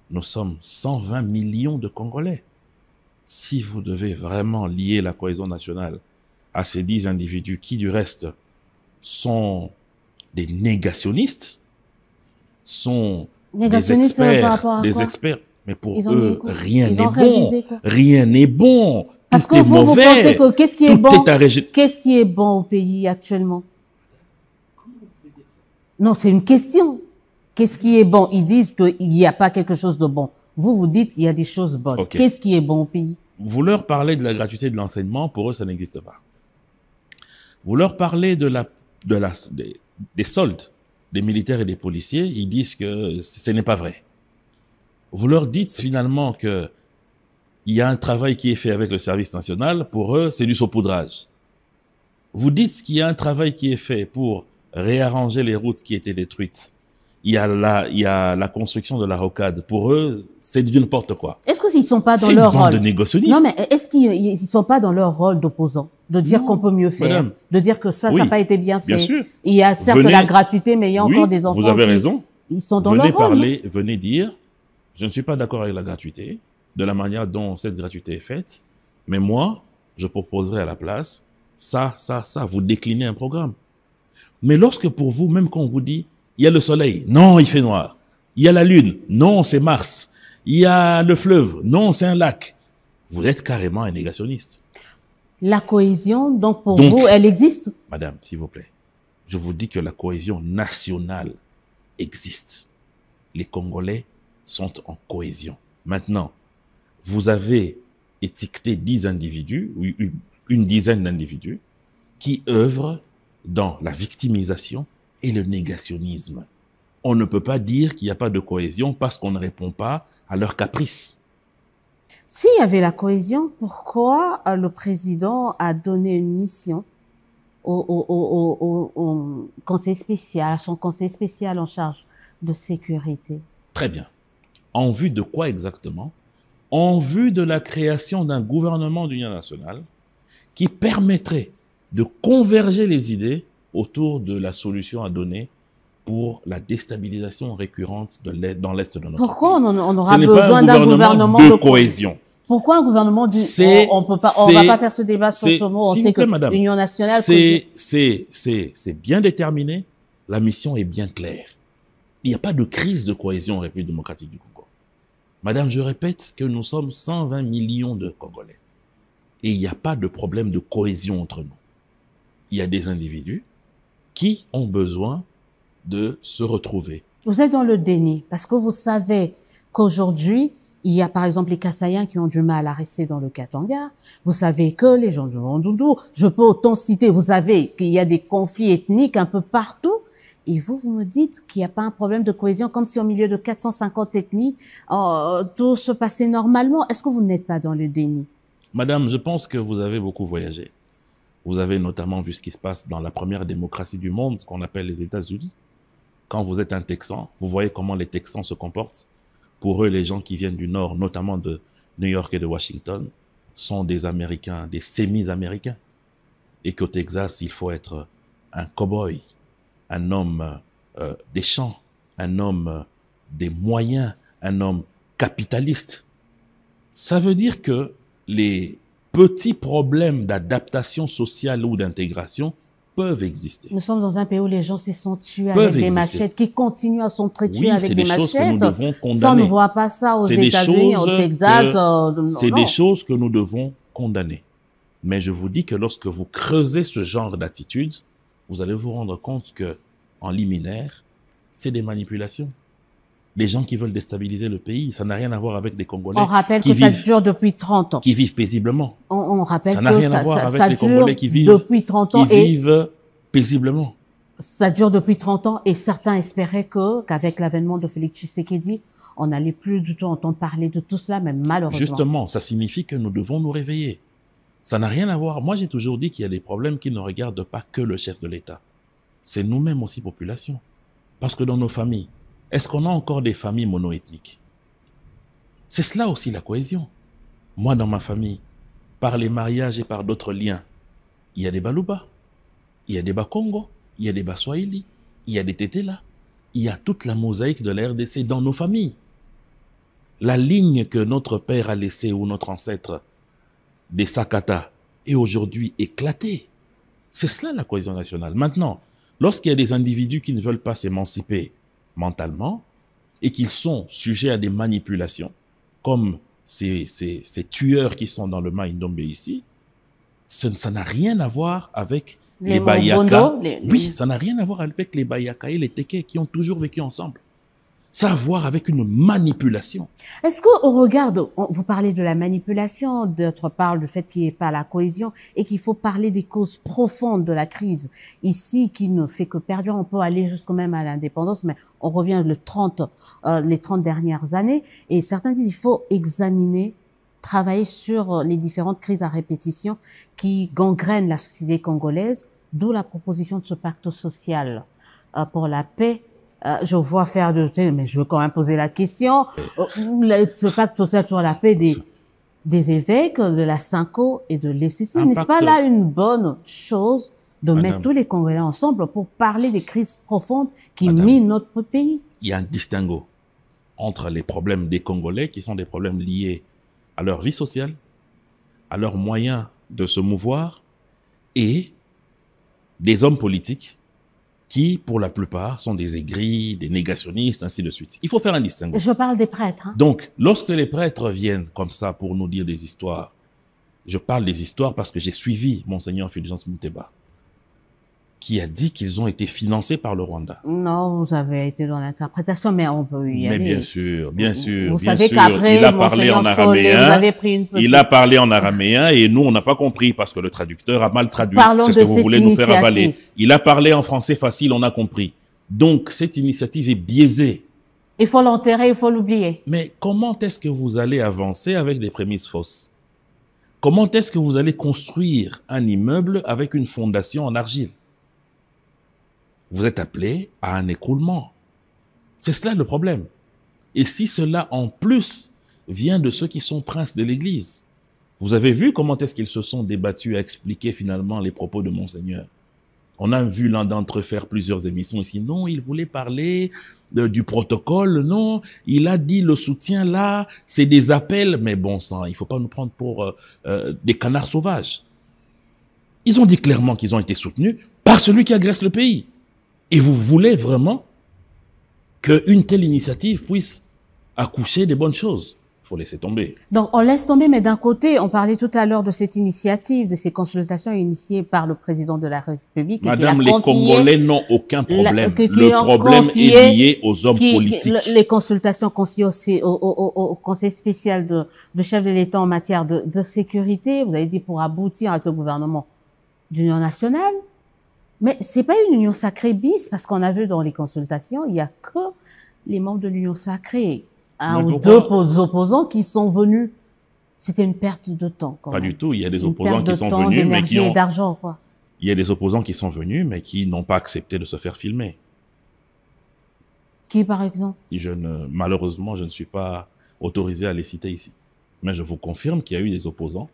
nous sommes 120 millions de Congolais. Si vous devez vraiment lier la cohésion nationale à ces 10 individus qui, du reste, sont des négationnistes, sont des experts, mais pour eux, rien n'est bon. Rien n'est bon. Parce que vous pensez que qu'est-ce qui est bon au pays actuellement? Non, c'est une question. Qu'est-ce qui est bon? Ils disent qu'il n'y a pas quelque chose de bon. Vous dites qu'il y a des choses bonnes. Okay. Qu'est-ce qui est bon au pays? Vous leur parlez de la gratuité de l'enseignement, pour eux, ça n'existe pas. Vous leur parlez des soldes des militaires et des policiers, ils disent que ce n'est pas vrai. Vous leur dites finalement que il y a un travail qui est fait avec le service national, pour eux, c'est du saupoudrage. Vous dites qu'il y a un travail qui est fait pour réarranger les routes qui étaient détruites. Il y a la construction de la rocade. Pour eux, c'est du n'importe quoi. Est-ce qu'ils sont pas dans leur rôle? C'est une bande de négationnistes. Non, mais est-ce qu'ils sont pas dans leur rôle d'opposants? De dire qu'on peut mieux faire. Madame. De dire que ça n'a pas été bien fait. Bien sûr. Il y a certes la gratuité, mais il y a encore des enfants vous avez raison. Ils sont dans leur rôle. Venez dire, je ne suis pas d'accord avec la gratuité, de la manière dont cette gratuité est faite, mais moi, je proposerai à la place, ça, vous déclinez un programme. Mais lorsque pour vous, même quand on vous dit, il y a le soleil, non, il fait noir. Il y a la lune, non, c'est Mars. Il y a le fleuve, non, c'est un lac. Vous êtes carrément un négationniste. La cohésion, donc pour vous, elle existe? Madame, s'il vous plaît, je vous dis que la cohésion nationale existe. Les Congolais sont en cohésion. Maintenant, vous avez étiqueté 10 individus, une dizaine d'individus, qui œuvrent dans la victimisation et le négationnisme. On ne peut pas dire qu'il n'y a pas de cohésion parce qu'on ne répond pas à leurs caprices. S'il y avait la cohésion, pourquoi le président a donné une mission au conseil spécial, à son conseil spécial en charge de sécurité? Très bien. En vue de quoi exactement? En vue de la création d'un gouvernement d'union nationale qui permettrait de converger les idées autour de la solution à donner pour la déstabilisation récurrente dans l'Est de notre Pourquoi pays. on aura Ce n'est pas besoin d'un gouvernement de cohésion. Pourquoi un gouvernement dit on va pas faire ce débat sur ce mot, on sait que l'Union nationale... C'est bien déterminé, la mission est bien claire. Il n'y a pas de crise de cohésion en République démocratique du Congo. Madame, je répète que nous sommes 120 millions de Congolais. Et il n'y a pas de problème de cohésion entre nous. Il y a des individus qui ont besoin de se retrouver. Vous êtes dans le déni, parce que vous savez qu'aujourd'hui, il y a par exemple les Kassaïens qui ont du mal à rester dans le Katanga. Vous savez que les gens du Rwandoutou, je peux autant citer, vous savez qu'il y a des conflits ethniques un peu partout. Et vous me dites qu'il n'y a pas un problème de cohésion, comme si au milieu de 450 ethnies, tout se passait normalement. Est-ce que vous n'êtes pas dans le déni? Madame, je pense que vous avez beaucoup voyagé. Vous avez notamment vu ce qui se passe dans la première démocratie du monde, ce qu'on appelle les États-Unis. Quand vous êtes un Texan, vous voyez comment les Texans se comportent. Pour eux, les gens qui viennent du Nord, notamment de New York et de Washington, sont des Américains, des sémis-Américains. Et qu'au Texas, il faut être un cow-boy, un homme des champs, un homme des moyens, un homme capitaliste. Ça veut dire que les petits problèmes d'adaptation sociale ou d'intégration peuvent exister. Nous sommes dans un pays où les gens se sont tués avec des machettes, qui continuent à s'entretuer avec des machettes. C'est des choses que nous devons condamner. Ça, on ne voit pas ça aux États-Unis, au Texas. C'est des choses que nous devons condamner. Mais je vous dis que lorsque vous creusez ce genre d'attitude, vous allez vous rendre compte que, en liminaire, c'est des manipulations. Les gens qui veulent déstabiliser le pays, ça n'a rien à voir avec les Congolais. On rappelle que ça dure depuis 30 ans. Qui vivent paisiblement. On rappelle ça n'a rien à voir avec les Congolais qui vivent depuis 30 ans qui vivent paisiblement. Ça dure depuis 30 ans et certains espéraient qu'avec l'avènement de Félix Tshisekedi, on n'allait plus du tout entendre parler de tout cela, mais malheureusement. Justement, ça signifie que nous devons nous réveiller. Ça n'a rien à voir. Moi, j'ai toujours dit qu'il y a des problèmes qui ne regardent pas que le chef de l'État. C'est nous-mêmes aussi, population. Parce que dans nos familles, est-ce qu'on a encore des familles monoethniques? C'est cela aussi la cohésion. Moi, dans ma famille, par les mariages et par d'autres liens, il y a des Baluba, il y a des Bakongo, il y a des Baswahili, il y a des Tétéla, il y a toute la mosaïque de la RDC dans nos familles. La ligne que notre père a laissée ou notre ancêtre des Sakata est aujourd'hui éclatée. C'est cela la cohésion nationale. Maintenant, lorsqu'il y a des individus qui ne veulent pas s'émanciper mentalement et qu'ils sont sujets à des manipulations, comme ces tueurs qui sont dans le Maïndombe ici, ça n'a rien à voir avec les Bayaka. Oui, ça n'a rien à voir avec les Bayaka et les Teke qui ont toujours vécu ensemble. Ça a à voir avec une manipulation. Est-ce qu'on regarde, vous parlez de la manipulation, d'autre part du fait qu'il n'y ait pas la cohésion et qu'il faut parler des causes profondes de la crise. Ici, qui ne fait que perdurer, on peut aller jusqu'au même à l'indépendance, mais on revient les 30 dernières années. Et certains disent qu'il faut examiner, travailler sur les différentes crises à répétition qui gangrènent la société congolaise, d'où la proposition de ce pacte social pour la paix. Je vois faire mais je veux quand même poser la question. Ce pacte social sur la paix des évêques, de la Synco et de l'ECC, n'est-ce pas là une bonne chose de mettre tous les Congolais ensemble pour parler des crises profondes qui minent notre pays? Il y a un distinguo entre les problèmes des Congolais qui sont des problèmes liés à leur vie sociale, à leurs moyens de se mouvoir et des hommes politiques qui, pour la plupart, sont des aigris, des négationnistes, ainsi de suite. Il faut faire un distinguo. Je parle des prêtres. Donc, lorsque les prêtres viennent comme ça pour nous dire des histoires, je parle des histoires parce que j'ai suivi Monseigneur Fulgence Muteba, qui a dit qu'ils ont été financés par le Rwanda. Non, vous avez été dans l'interprétation, mais on peut y aller. Mais bien sûr, bien sûr. Vous savez qu'après, il a parlé en araméen. Vous avez pris une petite... Il a parlé en araméen et nous, on n'a pas compris parce que le traducteur a mal traduit. Parlons C'est ce de que vous cette voulez nous faire avaler. initiative. Il a parlé en français facile, on a compris. Donc, cette initiative est biaisée. Il faut l'enterrer, il faut l'oublier. Mais comment est-ce que vous allez avancer avec des prémices fausses? Comment est-ce que vous allez construire un immeuble avec une fondation en argile? Vous êtes appelé à un écroulement. C'est cela le problème. Et si cela, en plus, vient de ceux qui sont princes de l'Église, vous avez vu comment est-ce qu'ils se sont débattus à expliquer finalement les propos de Monseigneur. On a vu l'un d'entre eux faire plusieurs émissions ici. Non, il voulait parler du protocole. Non, il a dit le soutien là, c'est des appels. Mais bon sang, il faut pas nous prendre pour des canards sauvages. Ils ont dit clairement qu'ils ont été soutenus par celui qui agresse le pays. Et vous voulez vraiment qu'une telle initiative puisse accoucher des bonnes choses? Il faut laisser tomber. Donc, on laisse tomber, mais d'un côté, on parlait tout à l'heure de cette initiative, de ces consultations initiées par le président de la République. Madame, les Congolais n'ont aucun problème. Le problème est lié aux hommes politiques. Les consultations confiées aussi au Conseil spécial de chef de l'État en matière de sécurité, vous avez dit pour aboutir à ce gouvernement d'union nationale. Mais c'est pas une union sacrée bis, parce qu'on a vu dans les consultations, il y a que les membres de l'union sacrée. Un ou deux opposants qui sont venus. C'était une perte de temps. Pas du tout. Il y a des opposants qui sont venus, mais qui ont... d'argent, quoi. Il y a des opposants qui sont venus, mais qui n'ont pas accepté de se faire filmer. Qui, par exemple? Malheureusement, je ne suis pas autorisé à les citer ici. Mais je vous confirme qu'il y a eu des opposants,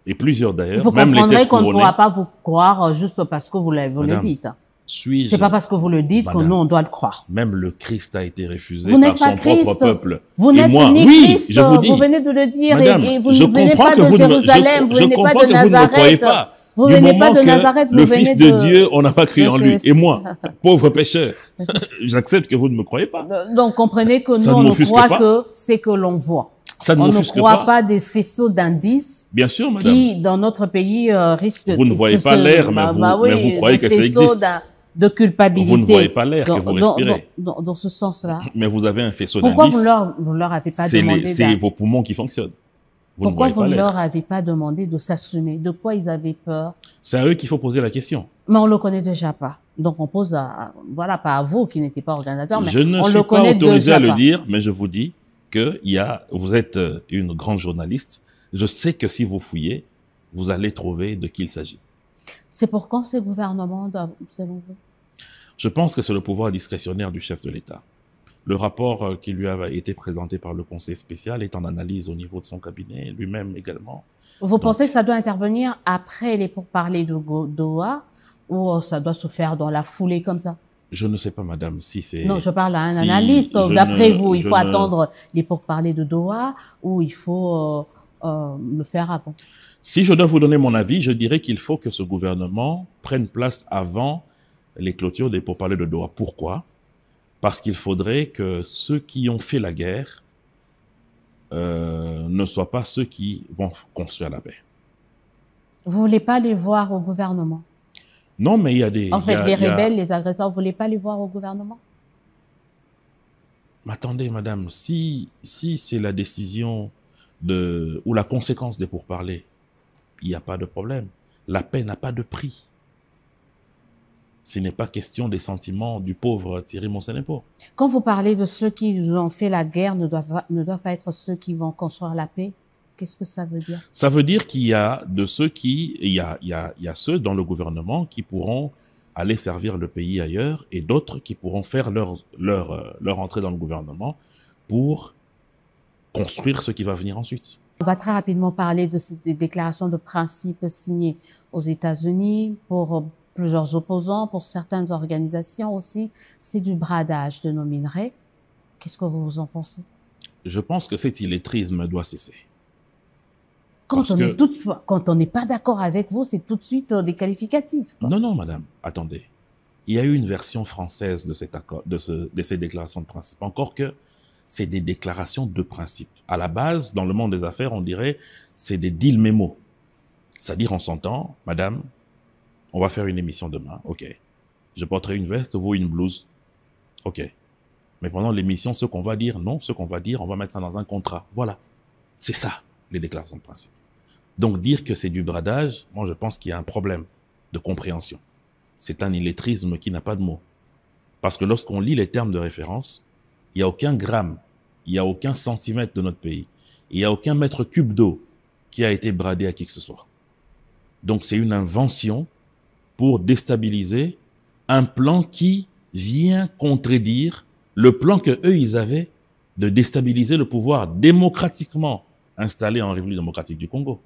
et plusieurs d'ailleurs. Vous comprendrez qu'on ne pourra pas vous croire juste parce que vous le dites. C'est pas parce que vous le dites que nous, on doit le croire. Même le Christ a été refusé par son propre peuple. Vous n'êtes ni Christ, je vous dis, vous venez de le dire, madame, et vous ne venez pas de Jérusalem, vous venez pas de Nazareth. Vous venez pas de Nazareth, vous venez de... Le Fils de Dieu, on n'a pas cru en lui. Et moi, pauvre pécheur, j'accepte que vous ne me croyez pas. Donc, comprenez que nous, on ne croit que c'est que l'on voit. On ne croit pas des faisceaux d'indices. Bien sûr, madame. Qui, dans notre pays, risquent... Vous ne voyez pas l'air, mais vous croyez que ça existe. De culpabilité. Vous ne voyez pas l'air que vous respirez. Dans ce sens-là. Mais vous avez un faisceau d'indices. Pourquoi vous leur avez pas demandé... C'est vos poumons qui fonctionnent. Pourquoi vous ne leur avez pas demandé de s'assumer? De quoi ils avaient peur? C'est à eux qu'il faut poser la question. Mais on le connaît déjà pas. Donc on pose voilà, pas à vous qui n'étiez pas organisateur, mais je ne suis pas autorisé à le dire, mais je vous dis que vous êtes une grande journaliste. Je sais que si vous fouillez, vous allez trouver de qui il s'agit. C'est pour quand ce gouvernement, selon vous? Je pense que c'est le pouvoir discrétionnaire du chef de l'État. Le rapport qui lui a été présenté par le Conseil spécial est en analyse au niveau de son cabinet, lui-même également. Vous pensez que ça doit intervenir après les pourparlers de Doha, ou ça doit se faire dans la foulée comme ça? Je ne sais pas, madame, si c'est... Non, je parle à un analyste. D'après vous, il faut attendre les pourparlers de Doha, ou il faut le faire avant? Si je dois vous donner mon avis, je dirais qu'il faut que ce gouvernement prenne place avant les clôtures des pourparlers de Doha. Pourquoi? Parce qu'il faudrait que ceux qui ont fait la guerre ne soient pas ceux qui vont construire la paix. Vous voulez pas les voir au gouvernement? Non, mais il y a des... En fait, les rebelles, les agresseurs, vous voulez pas les voir au gouvernement? Mais attendez, madame, si c'est la décision ou la conséquence des pourparlers, il n'y a pas de problème. La paix n'a pas de prix. Ce n'est pas question des sentiments du pauvre Thierry Monsenepo. Quand vous parlez de ceux qui ont fait la guerre, ne doivent pas être ceux qui vont construire la paix, qu'est-ce que ça veut dire? Ça veut dire qu'il y a de ceux il y a ceux dans le gouvernement qui pourront aller servir le pays ailleurs et d'autres qui pourront faire leur entrée dans le gouvernement pour construire ce qui va venir ensuite. On va très rapidement parler de ces déclarations de principe signées aux États-Unis pour plusieurs opposants, pour certaines organisations aussi. C'est du bradage de nos minerais. Qu'est-ce que vous en pensez? Je pense que cet illettrisme doit cesser. Quand on n'est pas d'accord avec vous, c'est tout de suite des qualificatifs. Quoi. Non, madame, attendez. Il y a eu une version française de cet accord, de ces déclarations de principe. Encore que c'est des déclarations de principe. À la base, dans le monde des affaires, on dirait c'est des deal mémos. C'est-à-dire, on s'entend, madame, on va faire une émission demain, ok. Je porterai une veste, vous une blouse, ok. Mais pendant l'émission, ce qu'on va dire, non, ce qu'on va dire, on va mettre ça dans un contrat. Voilà. C'est ça, les déclarations de principe. Donc, dire que c'est du bradage, moi, je pense qu'il y a un problème de compréhension. C'est un illettrisme qui n'a pas de mots. Parce que lorsqu'on lit les termes de référence, il n'y a aucun gramme, il n'y a aucun centimètre de notre pays, il n'y a aucun mètre cube d'eau qui a été bradé à qui que ce soit. Donc, c'est une invention pour déstabiliser un plan qui vient contredire le plan que eux ils avaient de déstabiliser le pouvoir démocratiquement installé en République démocratique du Congo.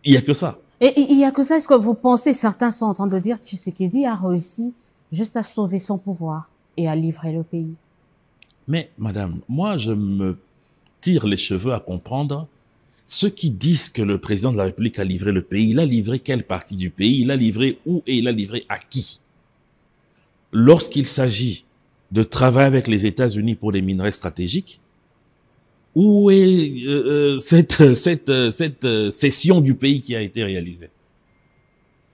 Il n'y a que ça. Et il y a que ça. Est-ce que vous pensez, certains sont en train de dire Tshisekedi a réussi juste à sauver son pouvoir et à livrer le pays? Mais madame, moi je me tire les cheveux à comprendre ceux qui disent que le président de la République a livré le pays. Il a livré quelle partie du pays? Il a livré où et il a livré à qui? Lorsqu'il s'agit de travailler avec les États-Unis pour des minerais stratégiques, où est cette cession du pays qui a été réalisée?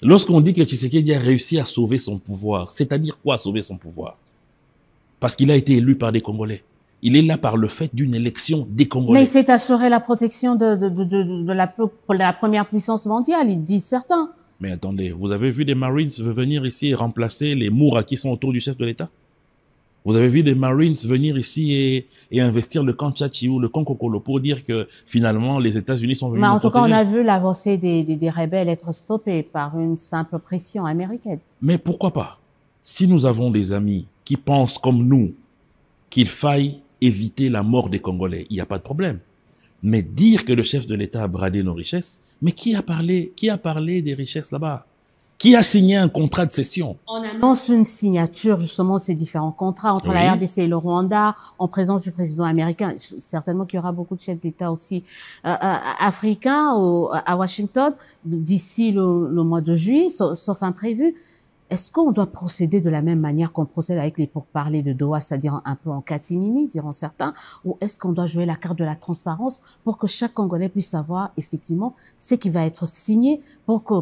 Lorsqu'on dit que Tshisekedi a réussi à sauver son pouvoir, c'est-à-dire quoi sauver son pouvoir? Parce qu'il a été élu par des Congolais. Il est là par le fait d'une élection des Congolais. Mais il s'est assuré la protection de la première puissance mondiale, ils disent certains. Mais attendez, vous avez vu des Marines venir ici et remplacer les Moura qui sont autour du chef de l'État? Vous avez vu des Marines venir ici et investir le camp Tchatchi ou le camp Kokolo pour dire que finalement les États-Unis sont venus Mais en nous tout cas, protéger? on a vu l'avancée des rebelles être stoppée par une simple pression américaine. Mais pourquoi pas? Si nous avons des amis qui pensent comme nous qu'il faille éviter la mort des Congolais, il n'y a pas de problème. Mais dire que le chef de l'État a bradé nos richesses, mais qui a parlé des richesses là-bas? Qui a signé un contrat de cession? On annonce une signature justement de ces différents contrats entre la RDC et le Rwanda en présence du président américain. Certainement qu'il y aura beaucoup de chefs d'État aussi africains à Washington d'ici le mois de juillet, sauf imprévu. Est-ce qu'on doit procéder de la même manière qu'on procède avec les pourparlers de Doha, c'est-à-dire un peu en catimini, diront certains, ou est-ce qu'on doit jouer la carte de la transparence pour que chaque Congolais puisse savoir effectivement ce qui va être signé pour que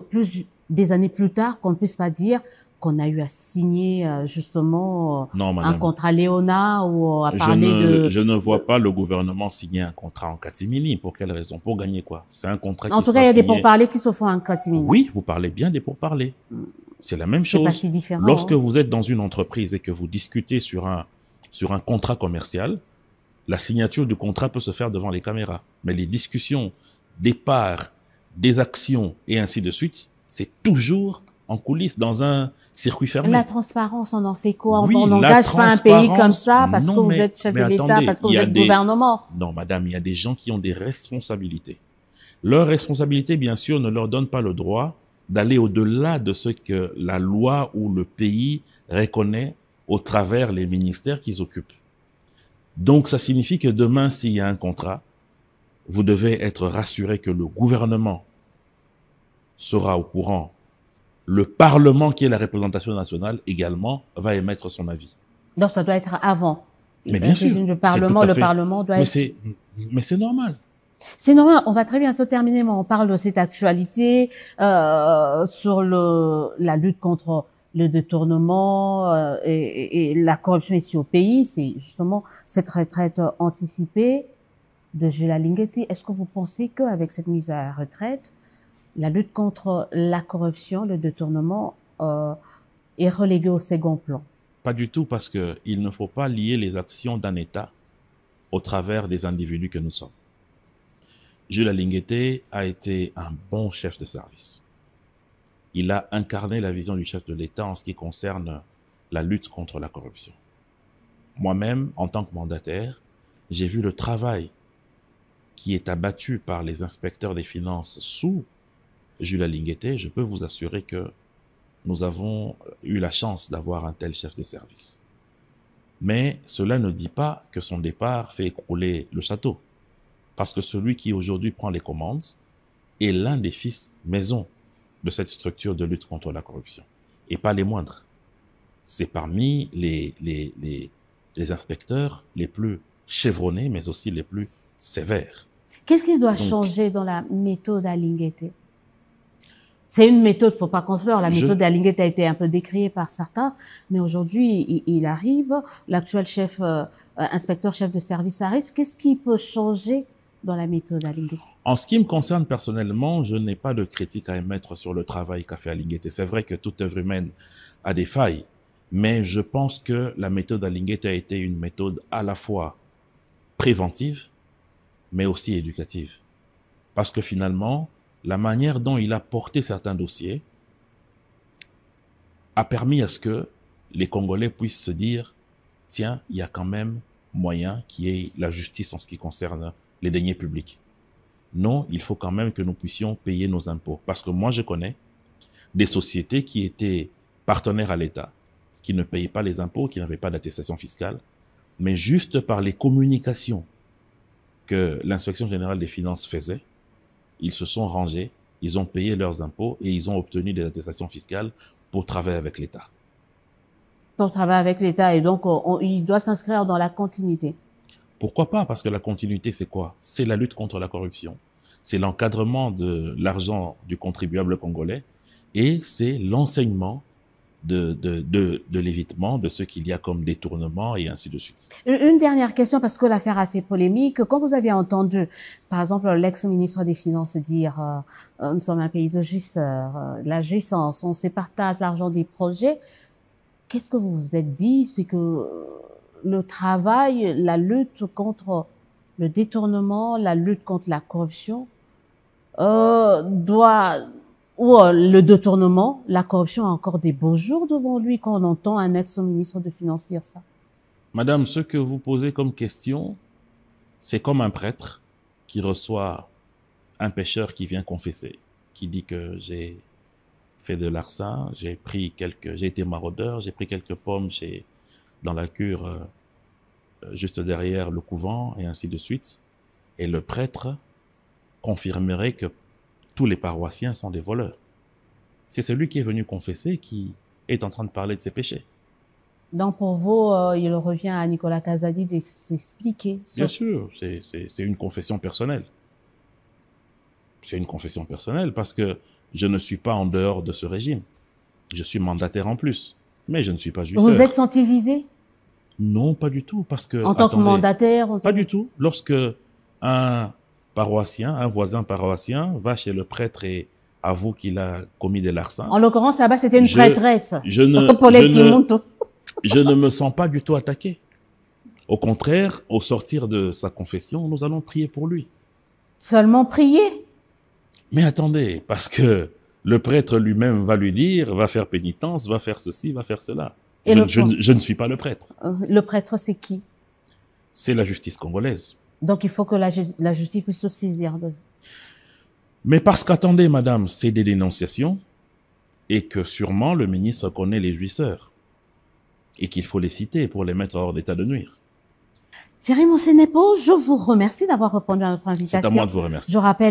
des années plus tard, qu'on ne puisse pas dire qu'on a eu à signer justement un contrat Léona ou à parler Je ne vois pas le gouvernement signer un contrat en catimini. Pour quelle raison? Pour gagner quoi? C'est un contrat qui En tout cas, il y a des pourparlers qui se font en catimini. Oui, vous parlez bien des pourparlers. C'est la même chose. Pas si différent, lorsque vous êtes dans une entreprise et que vous discutez sur un contrat commercial, la signature du contrat peut se faire devant les caméras. Mais les discussions des parts, des actions et ainsi de suite, c'est toujours en coulisses, dans un circuit fermé. La transparence, on en fait quoi? On n'engage pas un pays comme ça parce que vous êtes chef de l'État, parce que vous êtes gouvernement. Non, madame, il y a des gens qui ont des responsabilités. Leurs responsabilités, bien sûr, ne leur donnent pas le droit d'aller au-delà de ce que la loi ou le pays reconnaît au travers les ministères qu'ils occupent. Donc, ça signifie que demain, s'il y a un contrat, vous devez être rassuré que le gouvernement sera au courant. Le Parlement, qui est la représentation nationale, également, va émettre son avis. Donc, ça doit être avant. Mais bien sûr. Le Parlement doit être... Mais c'est normal. C'est normal, on va très bientôt terminer, mais on parle de cette actualité sur la lutte contre le détournement et la corruption ici au pays. C'est justement cette retraite anticipée de Julia Lingeti. Est-ce que vous pensez qu'avec cette mise à la retraite, la lutte contre la corruption, le détournement est reléguée au second plan? Pas du tout, parce qu'il ne faut pas lier les actions d'un État au travers des individus que nous sommes. Julia Lingeti a été un bon chef de service. Il a incarné la vision du chef de l'État en ce qui concerne la lutte contre la corruption. Moi-même, en tant que mandataire, j'ai vu le travail qui est abattu par les inspecteurs des finances sous Julia Lingeti. Je peux vous assurer que nous avons eu la chance d'avoir un tel chef de service. Mais cela ne dit pas que son départ fait écrouler le château. Parce que celui qui aujourd'hui prend les commandes est l'un des fils maison de cette structure de lutte contre la corruption. Et pas les moindres. C'est parmi les inspecteurs les plus chevronnés, mais aussi les plus sévères. Qu'est-ce qui doit changer dans la méthode à Lingeti? C'est une méthode, faut pas qu'on se leurre. La méthode à Lingeti a été un peu décriée par certains, mais aujourd'hui, il arrive, l'actuel inspecteur chef de service arrive. Qu'est-ce qui peut changer dans la méthode à Lingeti? En ce qui me concerne personnellement, je n'ai pas de critique à émettre sur le travail qu'a fait à Lingeti. C'est vrai que toute œuvre humaine a des failles, mais je pense que la méthode à Lingeti a été une méthode à la fois préventive, mais aussi éducative. Parce que finalement, la manière dont il a porté certains dossiers a permis à ce que les Congolais puissent se dire « Tiens, il y a quand même moyen qu'il y ait la justice en ce qui concerne les deniers publics. » Non, il faut quand même que nous puissions payer nos impôts. Parce que moi, je connais des sociétés qui étaient partenaires à l'État, qui ne payaient pas les impôts, qui n'avaient pas d'attestation fiscale, mais juste par les communications que l'inspection générale des finances faisait, ils se sont rangés, ils ont payé leurs impôts et ils ont obtenu des attestations fiscales pour travailler avec l'État. Pour travailler avec l'État, et donc il doit s'inscrire dans la continuité. Pourquoi pas? Parce que la continuité, c'est quoi? C'est la lutte contre la corruption, c'est l'encadrement de l'argent du contribuable congolais et c'est l'enseignement de l'évitement de ce qu'il y a comme détournement et ainsi de suite. Une dernière question, parce que l'affaire a fait polémique. Quand vous avez entendu, par exemple, l'ex-ministre des Finances dire nous sommes un pays de jouisseurs, la jouissance, on se partage l'argent des projets, qu'est-ce que vous vous êtes dit? C'est que le travail, la lutte contre le détournement, la lutte contre la corruption le détournement, la corruption a encore des beaux jours devant lui quand on entend un ex-ministre de Finances dire ça. Madame, ce que vous posez comme question, c'est comme un prêtre qui reçoit un pécheur qui vient confesser, qui dit que j'ai fait de l'argent, j'ai été maraudeur, j'ai pris quelques pommes dans la cure juste derrière le couvent et ainsi de suite. Et le prêtre confirmerait que tous les paroissiens sont des voleurs. C'est celui qui est venu confesser qui est en train de parler de ses péchés. Donc pour vous, il revient à Nicolas Kazadi d'expliquer. Bien sûr, c'est une confession personnelle. C'est une confession personnelle parce que je ne suis pas en dehors de ce régime. Je suis mandataire en plus, mais je ne suis pas jouisseur. Vous êtes senti visé? Non, pas du tout, parce que... En tant que mandataire? Pas du tout. Lorsque un paroissien, un voisin paroissien, va chez le prêtre et avoue qu'il a commis de l'argent. En l'occurrence, là-bas, c'était une prêtresse. Je ne me sens pas du tout attaqué. Au contraire, au sortir de sa confession, nous allons prier pour lui. Seulement prier? Mais attendez, parce que le prêtre lui-même va lui dire, va faire pénitence, va faire ceci, va faire cela. Et je ne suis pas le prêtre. Le prêtre, c'est qui? C'est la justice congolaise. Donc il faut que la justice puisse se saisir de... Mais parce qu'attendez, madame, c'est des dénonciations et que sûrement le ministre connaît les jouisseurs et qu'il faut les citer pour les mettre hors d'état de nuire. Thierry Monsenepo, je vous remercie d'avoir répondu à notre invitation. C'est à moi de vous remercier. Je rappelle